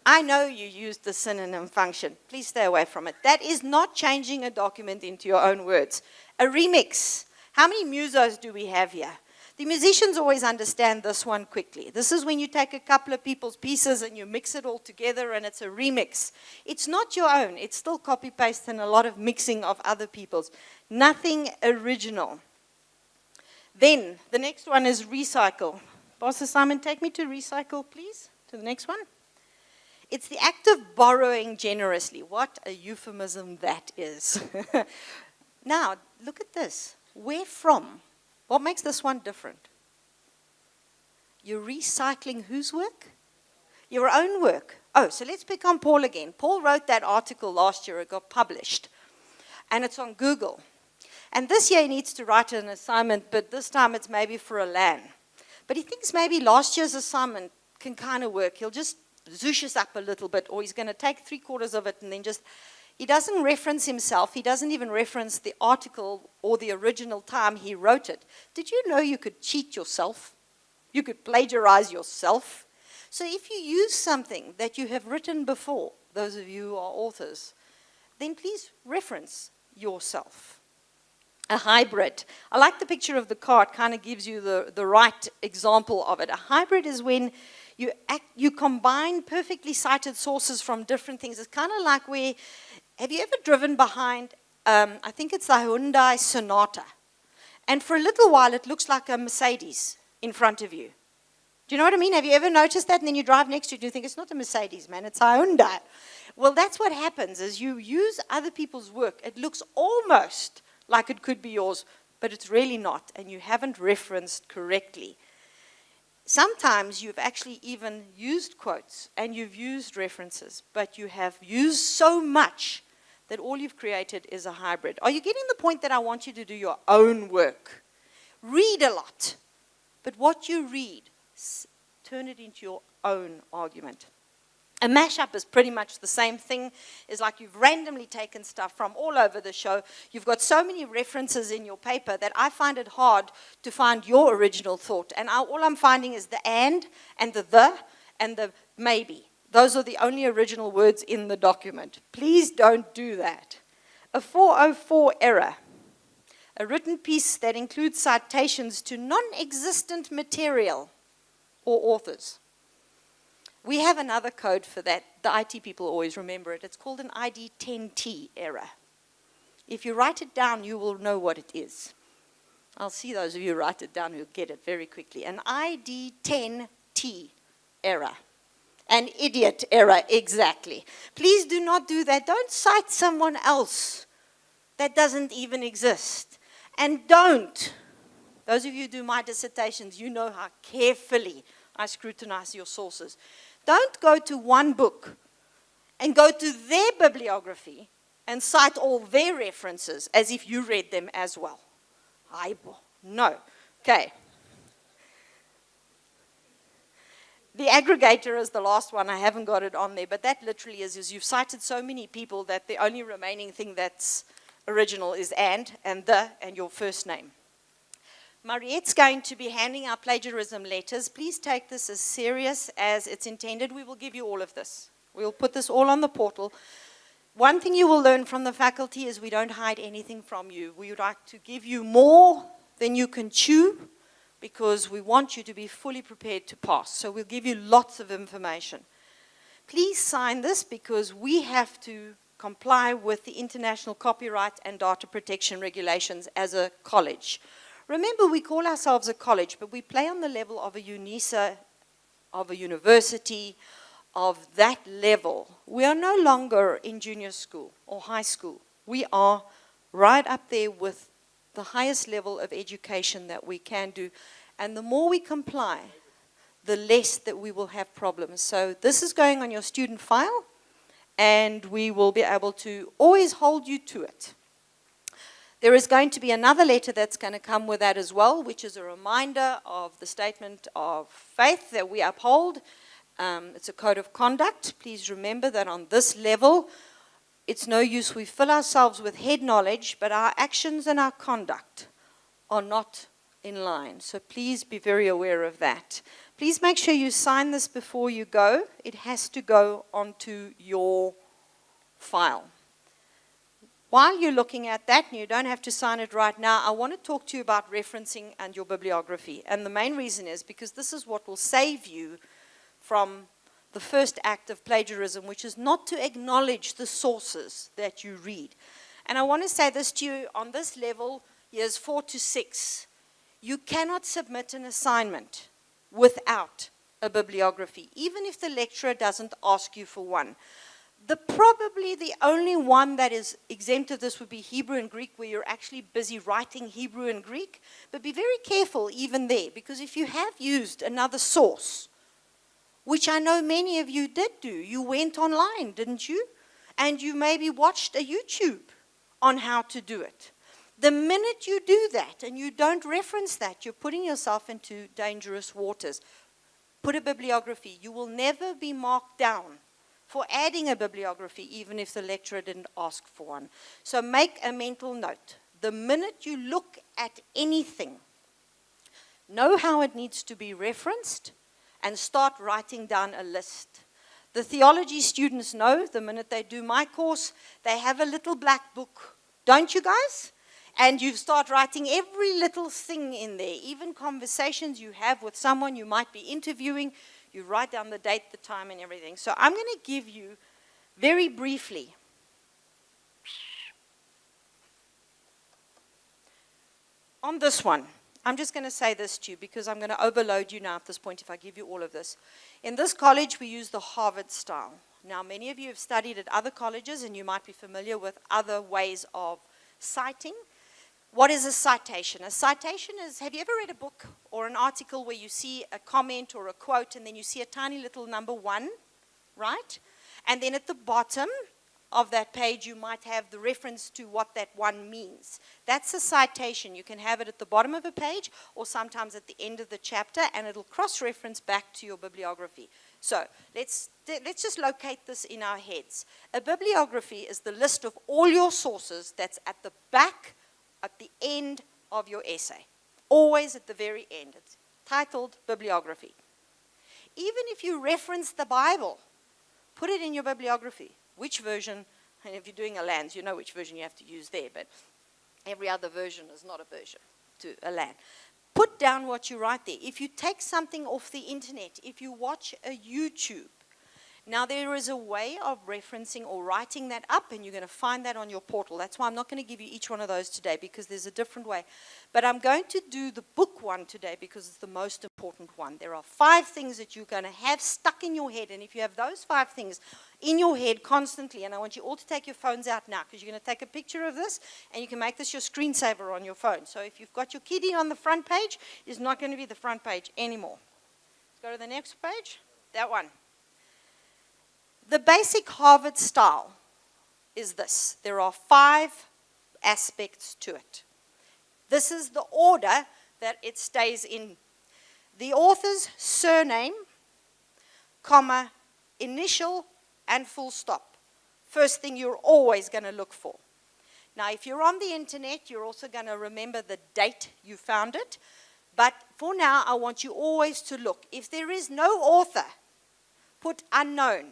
B: I know you used the synonym function. Please stay away from it. That is not changing a document into your own words. A remix. How many musos do we have here? The musicians always understand this one quickly. This is when you take a couple of people's pieces and you mix it all together and it's a remix. It's not your own. It's still copy-paste and a lot of mixing of other people's. Nothing original. Then, the next one is recycle. Pastor Simon, take me to recycle, please. To the next one. It's the act of borrowing generously. What a euphemism that is. Now, look at this. Where from? What makes this one different? You're recycling whose work? Your own work. Oh, so let's pick on Paul again. Paul wrote that article last year. It got published. And it's on Google. And this year he needs to write an assignment, but this time it's maybe for a LAN. But he thinks maybe last year's assignment can kind of work. He'll just zoosh us up a little bit, or he's going to take 3/4 of it and then just, he doesn't reference himself. He doesn't even reference the article or the original time he wrote it. Did you know you could cheat yourself? You could plagiarize yourself. So if you use something that you have written before, those of you who are authors, then please reference yourself. A hybrid. I like the picture of the car. It kind of gives you the right example of it. A hybrid is when you combine perfectly cited sources from different things. It's kind of like where, have you ever driven behind, I think it's the Hyundai Sonata. And for a little while, it looks like a Mercedes in front of you. Do you know what I mean? Have you ever noticed that? And then you drive next to it and you think, it's not a Mercedes, man, it's a Hyundai. Well, that's what happens is you use other people's work. It looks almost like it could be yours, but it's really not, and you haven't referenced correctly. Sometimes you've actually even used quotes, and you've used references, but you have used so much that all you've created is a hybrid. Are you getting the point that I want you to do your own work? Read a lot, but what you read, turn it into your own argument. A mashup is pretty much the same thing. It's like you've randomly taken stuff from all over the show. You've got so many references in your paper that I find it hard to find your original thought. And all I'm finding is the and the maybe. Those are the only original words in the document. Please don't do that. A 404 error. A written piece that includes citations to non-existent material or authors. We have another code for that. The IT people always remember it. It's called an ID 10T error. If you write it down, you will know what it is. I'll see those of you who write it down who'll get it very quickly. An ID 10T error. An idiot error, exactly. Please do not do that. Don't cite someone else that doesn't even exist. And don't, those of you who do my dissertations, you know how carefully I scrutinize your sources. Don't go to one book and go to their bibliography and cite all their references as if you read them as well. No. Okay. The aggregator is the last one. I haven't got it on there, but that literally is you've cited so many people that the only remaining thing that's original is and your first name. Mariette's going to be handing out plagiarism letters. Please take this as serious as it's intended. We will give you all of this. We'll put this all on the portal. One thing you will learn from the faculty is we don't hide anything from you. We would like to give you more than you can chew, because we want you to be fully prepared to pass. So we'll give you lots of information. Please sign this, because we have to comply with the international copyright and data protection regulations as a college. Remember, we call ourselves a college, but we play on the level of a UNISA, of a university, of that level. We are no longer in junior school or high school. We are right up there with the highest level of education that we can do. And the more we comply, the less that we will have problems. So this is going on your student file, and we will be able to always hold you to it. There is going to be another letter that's going to come with that as well, which is a reminder of the statement of faith that we uphold. It's a code of conduct. Please remember that on this level, it's no use we fill ourselves with head knowledge, but our actions and our conduct are not in line. So please be very aware of that. Please make sure you sign this before you go. It has to go onto your file. While you're looking at that, and you don't have to sign it right now, I want to talk to you about referencing and your bibliography. And the main reason is because this is what will save you from the first act of plagiarism, which is not to acknowledge the sources that you read. And I want to say this to you on this level, years 4 to 6. You cannot submit an assignment without a bibliography, even if the lecturer doesn't ask you for one. Probably the only one that is exempt of this would be Hebrew and Greek, where you're actually busy writing Hebrew and Greek. But be very careful even there, because if you have used another source, which I know many of you did do, you went online, didn't you? And you maybe watched a YouTube on how to do it. The minute you do that and you don't reference that, you're putting yourself into dangerous waters. Put a bibliography. You will never be marked down for adding a bibliography, even if the lecturer didn't ask for one. So make a mental note. The minute you look at anything, know how it needs to be referenced, and start writing down a list. The theology students know, the minute they do my course, they have a little black book. Don't you guys? And you start writing every little thing in there, even conversations you have with someone you might be interviewing. You write down the date, the time, and everything. So I'm going to give you, very briefly, on this one, I'm just going to say this to you because I'm going to overload you now at this point if I give you all of this. In this college, we use the Harvard style. Now, many of you have studied at other colleges, and you might be familiar with other ways of citing. What is a citation? A citation is, have you ever read a book or an article where you see a comment or a quote and then you see a tiny little number 1, right? And then at the bottom of that page you might have the reference to what that 1 means. That's a citation. You can have it at the bottom of a page or sometimes at the end of the chapter, and it'll cross-reference back to your bibliography. So let's just locate this in our heads. A bibliography is the list of all your sources that's at the back, at the end of your essay. Always at the very end. It's titled bibliography. Even if you reference the Bible, put it in your bibliography. Which version, and if you're doing a LANS, you know which version you have to use there, but every other version is not a version to a LAN. Put down what you write there. If you take something off the internet, if you watch a YouTube, now there is a way of referencing or writing that up, and you're going to find that on your portal. That's why I'm not going to give you each one of those today, because there's a different way. But I'm going to do the book one today because it's the most important one. There are 5 things that you're going to have stuck in your head, and if you have those 5 things in your head constantly, and I want you all to take your phones out now, because you're going to take a picture of this, and you can make this your screensaver on your phone. So if you've got your kiddie on the front page, it's not going to be the front page anymore. Let's go to the next page. That one. The basic Harvard style is this. There are 5 aspects to it. This is the order that it stays in. The author's surname, comma, initial, and full stop. First thing you're always going to look for. Now, if you're on the internet, you're also going to remember the date you found it. But for now, I want you always to look. If there is no author, put unknown.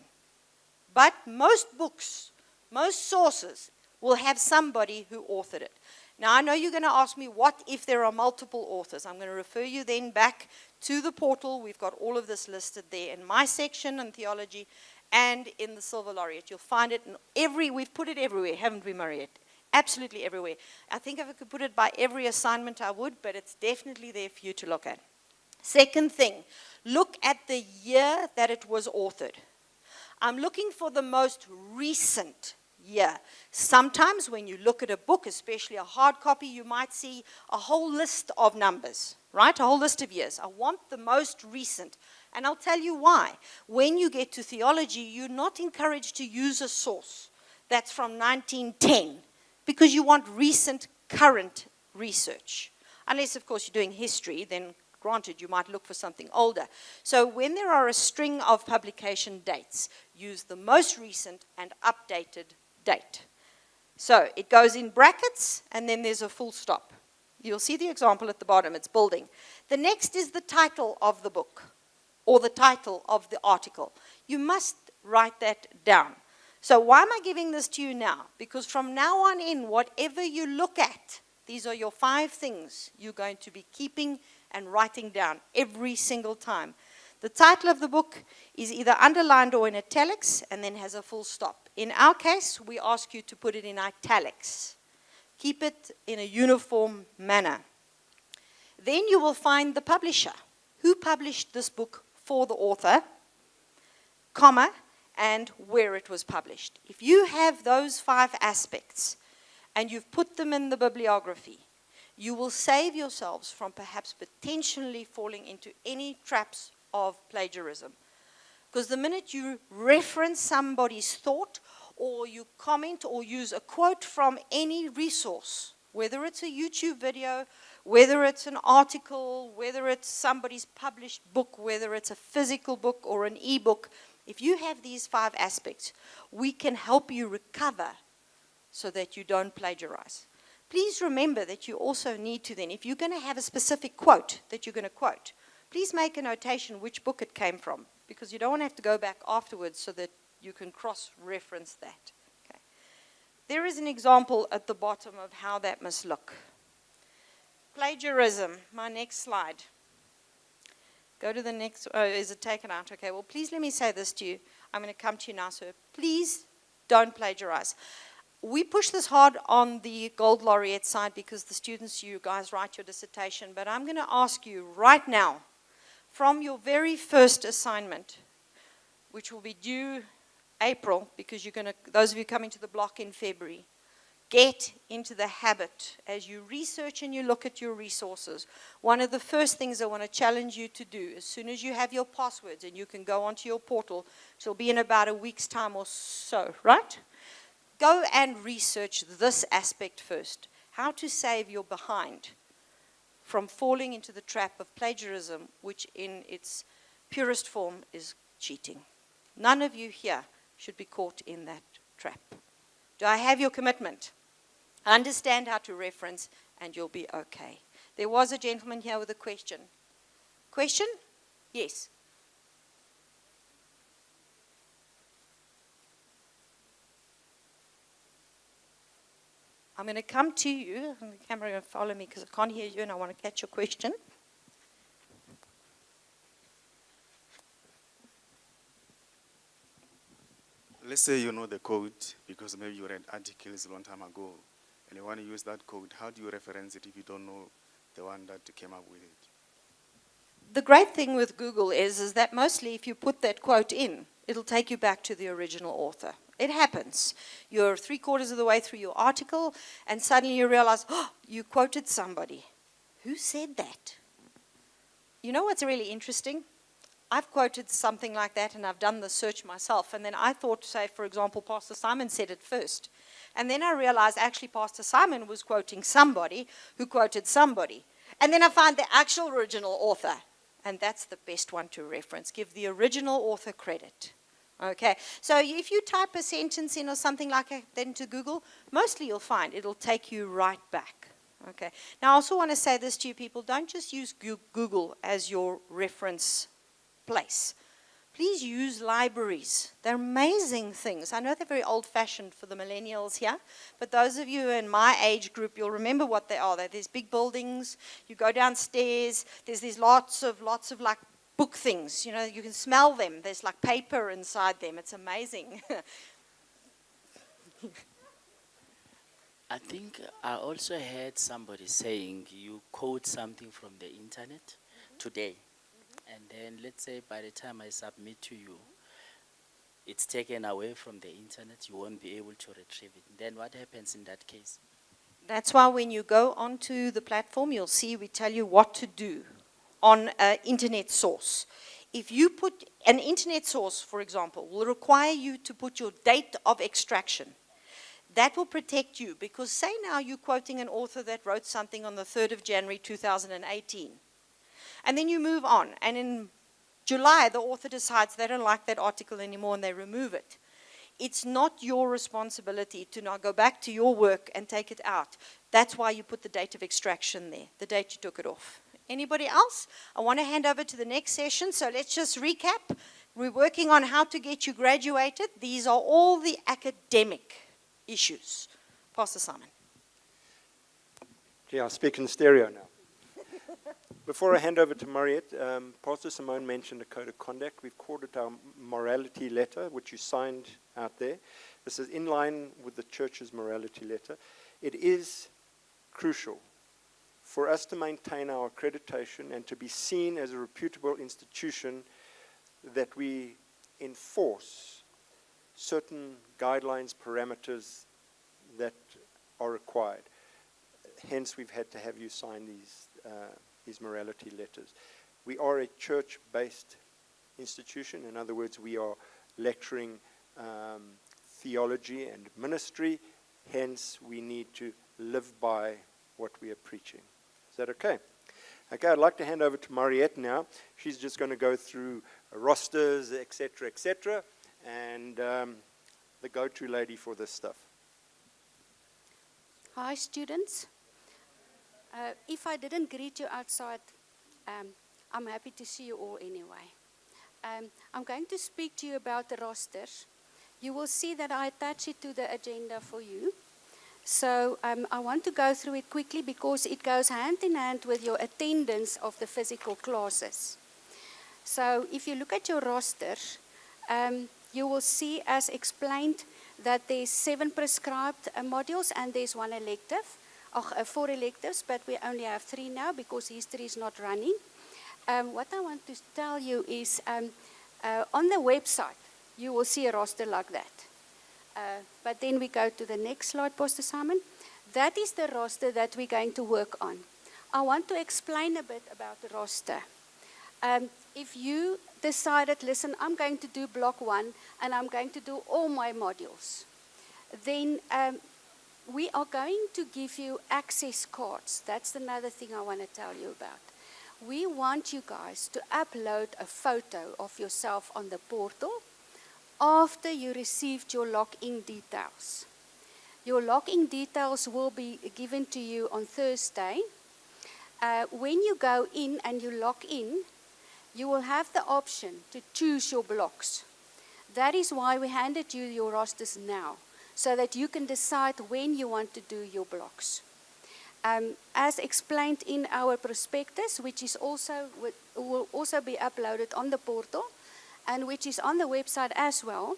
B: But most books, most sources will have somebody who authored it. Now, I know you're going to ask me, what if there are multiple authors? I'm going to refer you then back to the portal. We've got all of this listed there in my section in theology and in the Silver Laureate. You'll find it in we've put it everywhere, haven't we, Mariette? Absolutely everywhere. I think if I could put it by every assignment, I would, but it's definitely there for you to look at. Second thing, look at the year that it was authored. I'm looking for the most recent year. Sometimes when you look at a book, especially a hard copy, you might see a whole list of numbers, right? A whole list of years. I want the most recent. And I'll tell you why. When you get to theology, you're not encouraged to use a source that's from 1910 because you want recent, current research. Unless, of course, you're doing history, then granted, you might look for something older. So when there are a string of publication dates, use the most recent and updated date. So it goes in brackets, and then there's a full stop. You'll see the example at the bottom. It's building. The next is the title of the book or the title of the article. You must write that down. So why am I giving this to you now? Because from now on in, whatever you look at, these are your 5 things you're going to be keeping and writing down every single time. The title of the book is either underlined or in italics and then has a full stop. In our case, we ask you to put it in italics. Keep it in a uniform manner. Then you will find the publisher. Who published this book for the author, comma, and where it was published. If you have those 5 aspects and you've put them in the bibliography, you will save yourselves from perhaps potentially falling into any traps of plagiarism. Because the minute you reference somebody's thought or you comment or use a quote from any resource, whether it's a YouTube video, whether it's an article, whether it's somebody's published book, whether it's a physical book or an e-book, if you have these 5 aspects, we can help you recover so that you don't plagiarize. Please remember that you also need to then, if you're going to have a specific quote that you're going to quote, please make a notation which book it came from, because you don't want to have to go back afterwards so that you can cross-reference that. Okay. There is an example at the bottom of how that must look. Plagiarism, my next slide. Go to the next, is it taken out? Okay, well, please let me say this to you. I'm going to come to you now, sir. Please don't plagiarize. We push this hard on the Gold Laureate side because the students, you guys write your dissertation, but I'm going to ask you right now, from your very first assignment, which will be due April, because you're going to, those of you coming to the block in February, get into the habit as you research and you look at your resources. One of the first things I want to challenge you to do, as soon as you have your passwords and you can go onto your portal, which will be in about a week's time or so, right? Go and research this aspect first. How to save your behind from falling into the trap of plagiarism, which in its purest form is cheating. None of you here should be caught in that trap. Do I have your commitment? Understand how to reference and you'll be okay. There was a gentleman here with a question. Question? Yes. I'm going to come to you, and the camera will follow me because I can't hear you and I want to catch your question.
D: Let's say you know the code because maybe you read articles a long time ago and you want to use that code. How do you reference it if you don't know the one that came up with it?
B: The great thing with Google is that mostly if you put that quote in, it'll take you back to the original author. It happens. You're 3/4 of the way through your article and suddenly you realize, oh, you quoted somebody. Who said that? You know what's really interesting? I've quoted something like that and I've done the search myself, and then I thought, say, for example, Pastor Simon said it first. And then I realized actually Pastor Simon was quoting somebody who quoted somebody. And then I found the actual original author. And that's the best one to reference. Give the original author credit. Okay, so if you type a sentence in or something like that into Google, mostly you'll find it'll take you right back. Okay, now I also want to say this to you people, don't just use Google as your reference place. Please use libraries. They're amazing things. I know they're very old-fashioned for the millennials here, but those of you in my age group, you'll remember what they are. There's big buildings, you go downstairs, there's these lots of like book things, you know, you can smell them. There's like paper inside them. It's amazing.
E: I think I also heard somebody saying you quote something from the internet today, and then let's say by the time I submit to you, it's taken away from the internet, you won't be able to retrieve it. Then what happens in that case?
B: That's why when you go onto the platform, you'll see we tell you what to do on an internet source. If you put an internet source, for example, will require you to put your date of extraction. That will protect you, because say now you're quoting an author that wrote something on the 3rd of January 2018, and then you move on, and in July the author decides they don't like that article anymore and they remove it. It's not your responsibility to now go back to your work and take it out. That's why you put the date of extraction there, the date you took it off. Anybody else? I want to hand over to the next session, so let's just recap. We're working on how to get you graduated. These are all the academic issues. Pastor Simon.
C: Yeah, I'll speak in stereo now. Before I hand over to Mariette, Pastor Simone mentioned a code of conduct. We've called it our morality letter, which you signed out there. This is in line with the church's morality letter. It is crucial for us to maintain our accreditation and to be seen as a reputable institution that we enforce certain guidelines, parameters that are required. Hence, we've had to have you sign these morality letters. We are a church-based institution. In other words, we are lecturing theology and ministry. Hence, we need to live by what we are preaching. Is that okay? Okay, I'd like to hand over to Mariette now. She's just going to go through rosters, etc., and the go-to lady for this stuff.
F: Hi, students. If I didn't greet you outside, I'm happy to see you all anyway. I'm going to speak to you about the rosters. You will see that I attach it to the agenda for you. So I want to go through it quickly because it goes hand in hand with your attendance of the physical classes. So if you look at your roster, you will see, as explained, that there's 7 prescribed modules and there's 1 elective. 4 electives, but we only have 3 now because history is not running. What I want to tell you is on the website, you will see a roster like that. But then we go to the next slide, Pastor Simon. That is the roster that we're going to work on. I want to explain a bit about the roster. If you decided, listen, I'm going to do block 1 and I'm going to do all my modules, then we are going to give you access cards. That's another thing I want to tell you about. We want you guys to upload a photo of yourself on the portal after you received your login details. Your login details will be given to you on Thursday. When you go in and you log in, you will have the option to choose your blocks. That is why we handed you your rosters now, so that you can decide when you want to do your blocks. As explained in our prospectus, which is will also be uploaded on the portal, and which is on the website as well,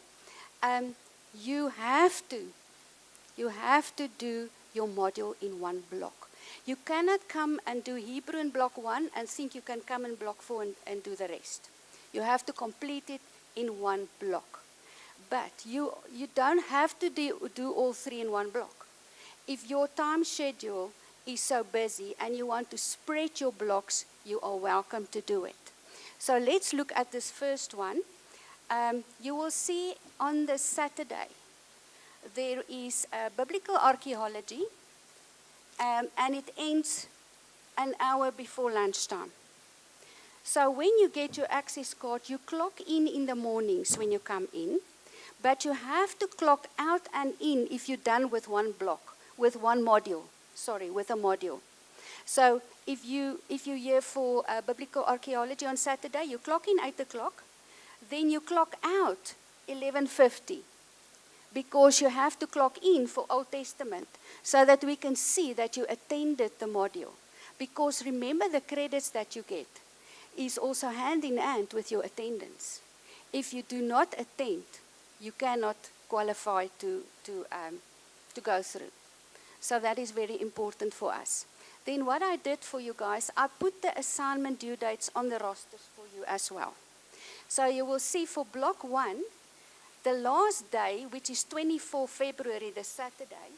F: you have to do your module in 1 block. You cannot come and do Hebrew in block 1 and think you can come in block 4 and do the rest. You have to complete it in 1 block. But you don't have to do all 3 in 1 block. If your time schedule is so busy and you want to spread your blocks, you are welcome to do it. So let's look at this first one. You will see on the Saturday, there is biblical archaeology, and it ends an hour before lunchtime. So when you get your access card, you clock in the mornings when you come in, but you have to clock out and in if you're done with one block, with one module, with a module. So if you're here for biblical archaeology on Saturday, you clock in 8 o'clock, then you clock out 11:50, because you have to clock in for Old Testament so that we can see that you attended the module. Because remember, the credits that you get is also hand in hand with your attendance. If you do not attend, you cannot qualify to go through. So that is very important for us. Then what I did for you guys, I put the assignment due dates on the rosters for you as well. So you will see for block 1, the last day, which is 24 February, the Saturday,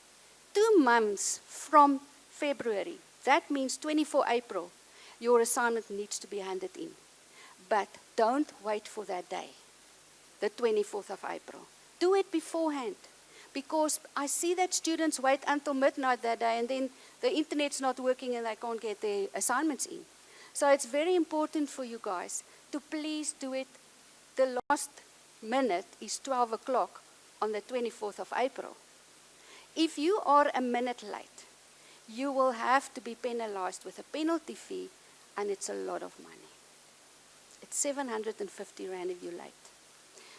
F: 2 months from February, that means 24 April, your assignment needs to be handed in. But don't wait for that day, the 24th of April. Do it beforehand, because I see that students wait until midnight that day, and then the internet's not working and they can't get their assignments in. So it's very important for you guys to please do it. The last minute is 12 o'clock on the 24th of April. If you are a minute late, you will have to be penalized with a penalty fee, and it's a lot of money. It's 750 Rand if you're late.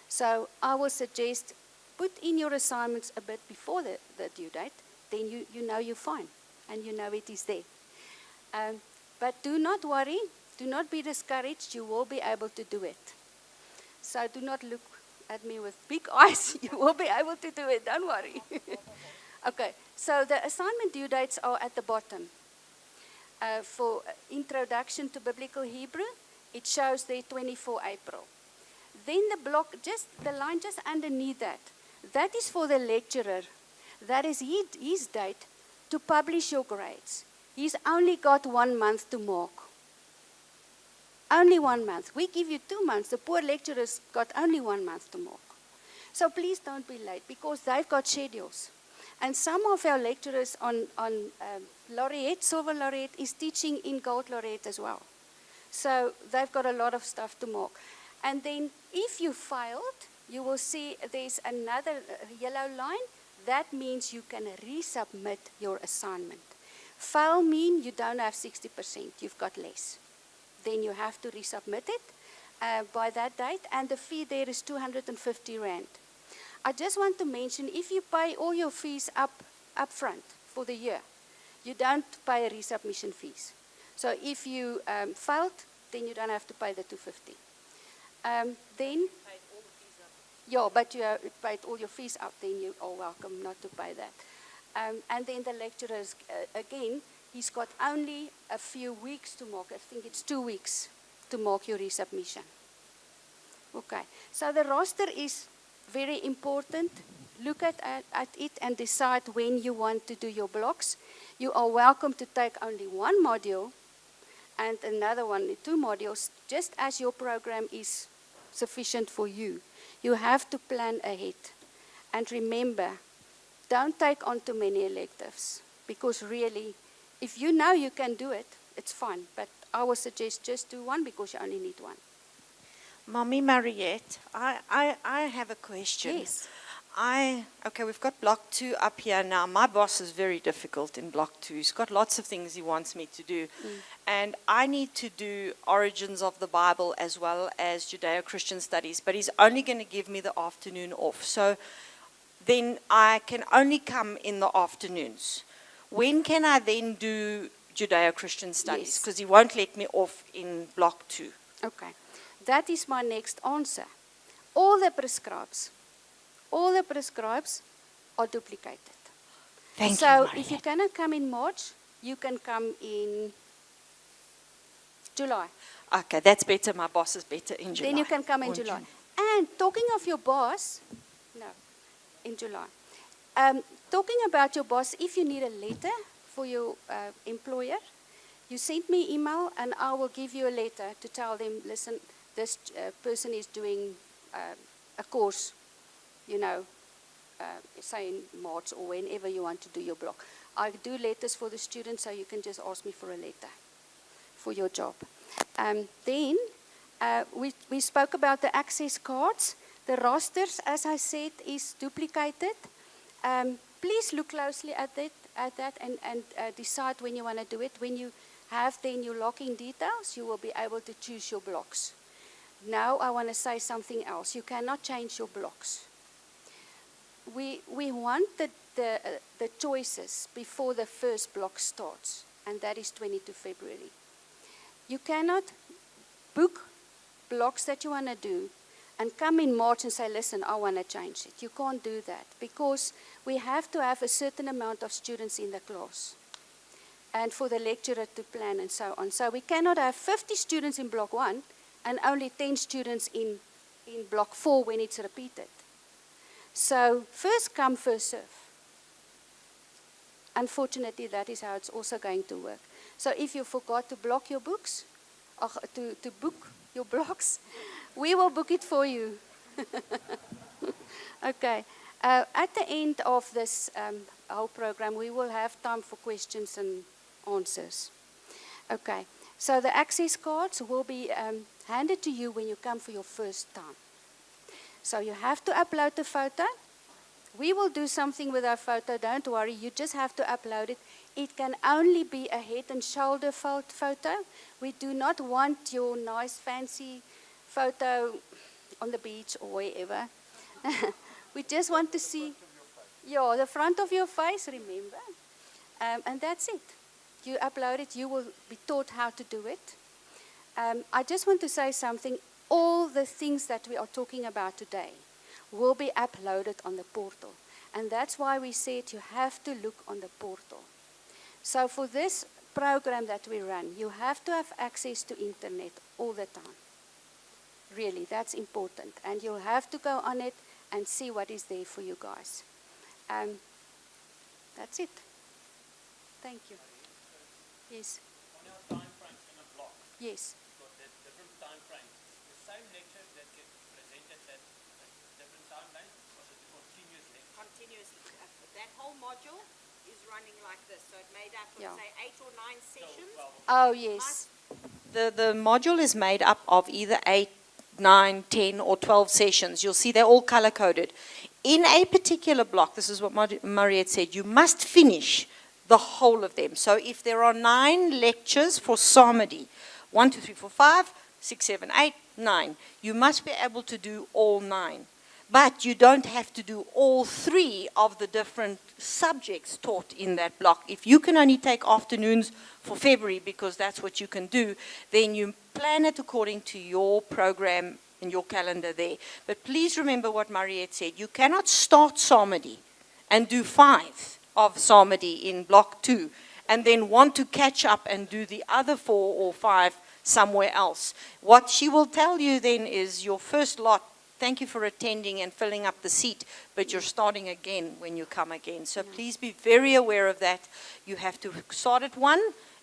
F: So I will suggest put in your assignments a bit before the due date, then you know you're fine, and you know it is there. But do not worry, do not be discouraged, you will be able to do it. So do not look at me with big eyes, you will be able to do it, don't worry. Okay, so the assignment due dates are at the bottom. For Introduction to Biblical Hebrew, it shows there 24 April. Then the line just underneath that, that is for the lecturer. That is his date to publish your grades. He's only got 1 month to mark. Only 1 month. We give you 2 months. The poor lecturers got only 1 month to mark. So please don't be late, because they've got schedules. And some of our lecturers on Laureate, Silver Laureate, is teaching in Gold Laureate as well. So they've got a lot of stuff to mark. And then if you failed, you will see there's another yellow line. That means you can resubmit your assignment. Fail means you don't have 60%, you've got less. Then you have to resubmit it by that date, and the fee there is 250 Rand. I just want to mention, if you pay all your fees up front for the year, you don't pay a resubmission fees. So if you failed, then you don't have to pay the 250. Then, yeah, but you paid all your fees up, then you are welcome not to pay that. And then the lecturers, again, he's got only a few weeks to mark. I think it's 2 weeks to mark your resubmission. Okay, so the roster is very important. Look at it and decide when you want to do your blocks. You are welcome to take only 1 module and another one, 2 modules, just as your program is sufficient for you. You have to plan ahead. And remember, don't take on too many electives, because really, if you know you can do it, it's fine. But I would suggest just do 1, because you only need 1.
B: Mommy Mariette, I have a question.
F: Yes.
B: Okay, we've got block 2 up here now. My boss is very difficult in block 2. He's got lots of things he wants me to do. And I need to do origins of the Bible as well as Judeo-Christian studies, but he's only going to give me the afternoon off. So then I can only come in the afternoons. When can I then do Judeo-Christian studies? Because he won't let me off in block 2.
F: Okay, that is my next answer. All the prescribes are duplicated.
B: Thank you,
F: So
B: Mariette.
F: if you cannot come in March, you can come in July.
B: Okay, that's better. My boss is better in July.
F: Then you can come in
B: Or
F: July.
B: June.
F: And talking of your boss, in July. Talking about your boss, if you need a letter for your employer, you send me email and I will give you a letter to tell them, listen, this person is doing a course, say in March or whenever you want to do your block. I do letters for the students, so you can just ask me for a letter for your job. Then we spoke about the access cards. The rosters, as I said, is duplicated. Please look closely at that and decide when you want to do it. When you have then your login details, you will be able to choose your blocks. Now I want to say something else. You cannot change your blocks. We want the choices before the first block starts, and that is 22 February. You cannot book blocks that you want to do and come in March and say, listen, I want to change it. You can't do that because we have to have a certain amount of students in the class and for the lecturer to plan and so on. So we cannot have 50 students in block 1 and only 10 students in block 4 when it's repeated. So first come, first serve. Unfortunately, that is how it's also going to work. So if you forgot to block your books, or to book your blocks, we will book it for you. Okay. At the end of this whole program, we will have time for questions and answers. Okay. So the access cards will be handed to you when you come for your first time. So you have to upload the photo. We will do something with our photo, don't worry. You just have to upload it. It can only be a head and shoulder photo. We do not want your nice fancy photo on the beach or wherever. We just want to see the front of your face, remember. And that's it. You upload it, you will be taught how to do it. I just want to say something. All the things that we are talking about today will be uploaded on the portal. And that's why we said you have to look on the portal. So for this program that we run, you have to have access to internet all the time. Really, that's important. And you'll have to go on it and see what is there for you guys. That's it. Thank you. Yes.
G: On our time frames in a block,
F: Yes.
G: you've got the different time frames. The same lecture that gets presented at different timelines, or is it continuous lecture?
B: Continuously. That whole module is running like this. So it's made up of,
F: Yeah.
B: say, 8 or 9 sessions.
F: Oh, yes.
B: The module is made up of either 8, 9, 10, or 12 sessions. You'll see they're all color-coded. In a particular block, this is what Mariette said, you must finish the whole of them. So if there are 9 lectures for psalmody, 1, 2, 3, 4, 5, 6, 7, 8, 9, you must be able to do all 9. But you don't have to do all 3 of the different subjects taught in that block. If you can only take afternoons for February because that's what you can do, then you plan it according to your program and your calendar there. But please remember what Mariette said. You cannot start psalmody and do 5 of psalmody in block 2 and then want to catch up and do the other 4 or 5 somewhere else. What she will tell you then is your first lot, thank you for attending and filling up the seat, but you're starting again when you come again. So please be very aware of that. You have to start at 1,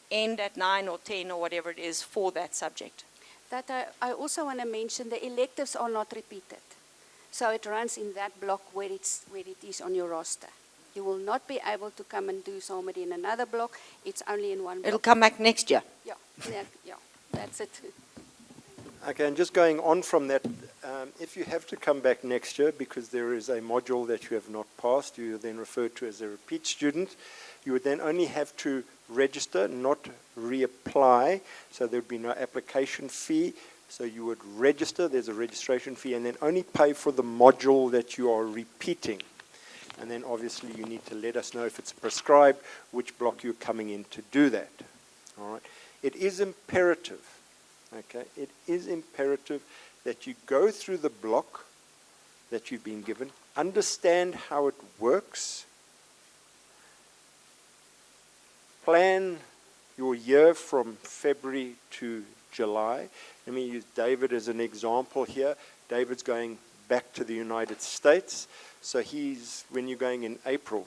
B: end at 9 or 10 or whatever it is for that subject.
F: That I also want to mention, the electives are not repeated. So it runs in that block where it is on your roster. You will not be able to come and do somebody in another block. It's only in one block.
B: It'll come back next year.
F: Yeah, that's it.
C: Okay, and just going on from that, if you have to come back next year because there is a module that you have not passed, you are then referred to as a repeat student. You would then only have to register, not reapply, so there would be no application fee. So you would register, there's a registration fee, and then only pay for the module that you are repeating. And then obviously you need to let us know if it's prescribed, which block you're coming in to do that. All right. It is imperative, okay, it is imperative that you go through the block that you've been given, understand how it works, plan your year from February to July. Let me use David as an example here. David's going back to the United States. So when you're going in April,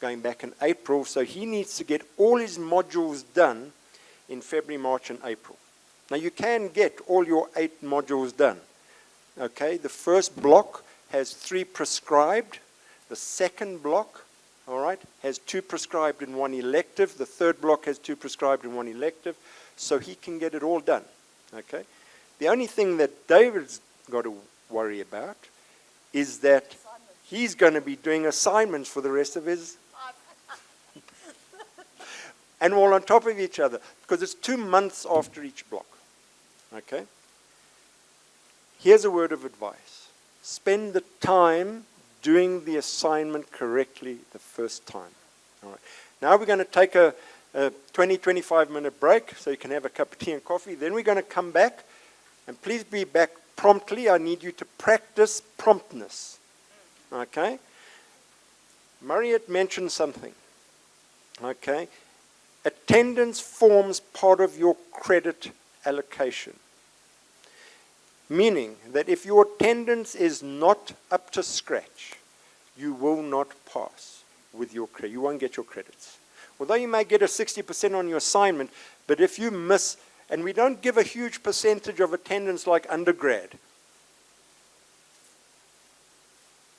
C: going back in April, so he needs to get all his modules done in February, March, and April. Now you can get all your 8 modules done. Okay, the first block has 3 prescribed. The second block, all right, has 2 prescribed and 1 elective. The third block has 2 prescribed and 1 elective. So he can get it all done. Okay? The only thing that David's got to worry about is that he's going to be doing assignments for the rest of his and all on top of each other, because it's 2 months after each block. Okay? Here's a word of advice. Spend the time doing the assignment correctly the first time. All right. Now we're going to take a 20-25 minute break so you can have a cup of tea and coffee. Then we're going to come back, and please be back promptly. I need you to practice promptness. Okay? Murray had mentioned something. Okay? Attendance forms part of your credit allocation. Meaning that if your attendance is not up to scratch, you will not pass with your credit. You won't get your credits. Although you may get a 60% on your assignment, but if you miss, and we don't give a huge percentage of attendance like undergrad.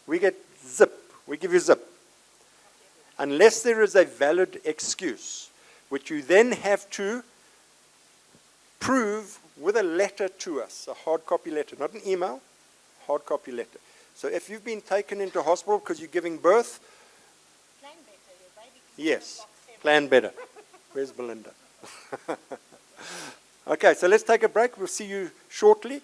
C: We get zip. We give you zip. Unless there is a valid excuse, which you then have to prove with a letter to us, a hard copy letter, not an email, hard copy letter. So if you've been taken into hospital because you're giving birth,
B: Plan better, your baby.
C: yes, plan better. Where's Belinda? Okay, so let's take a break. We'll see you shortly.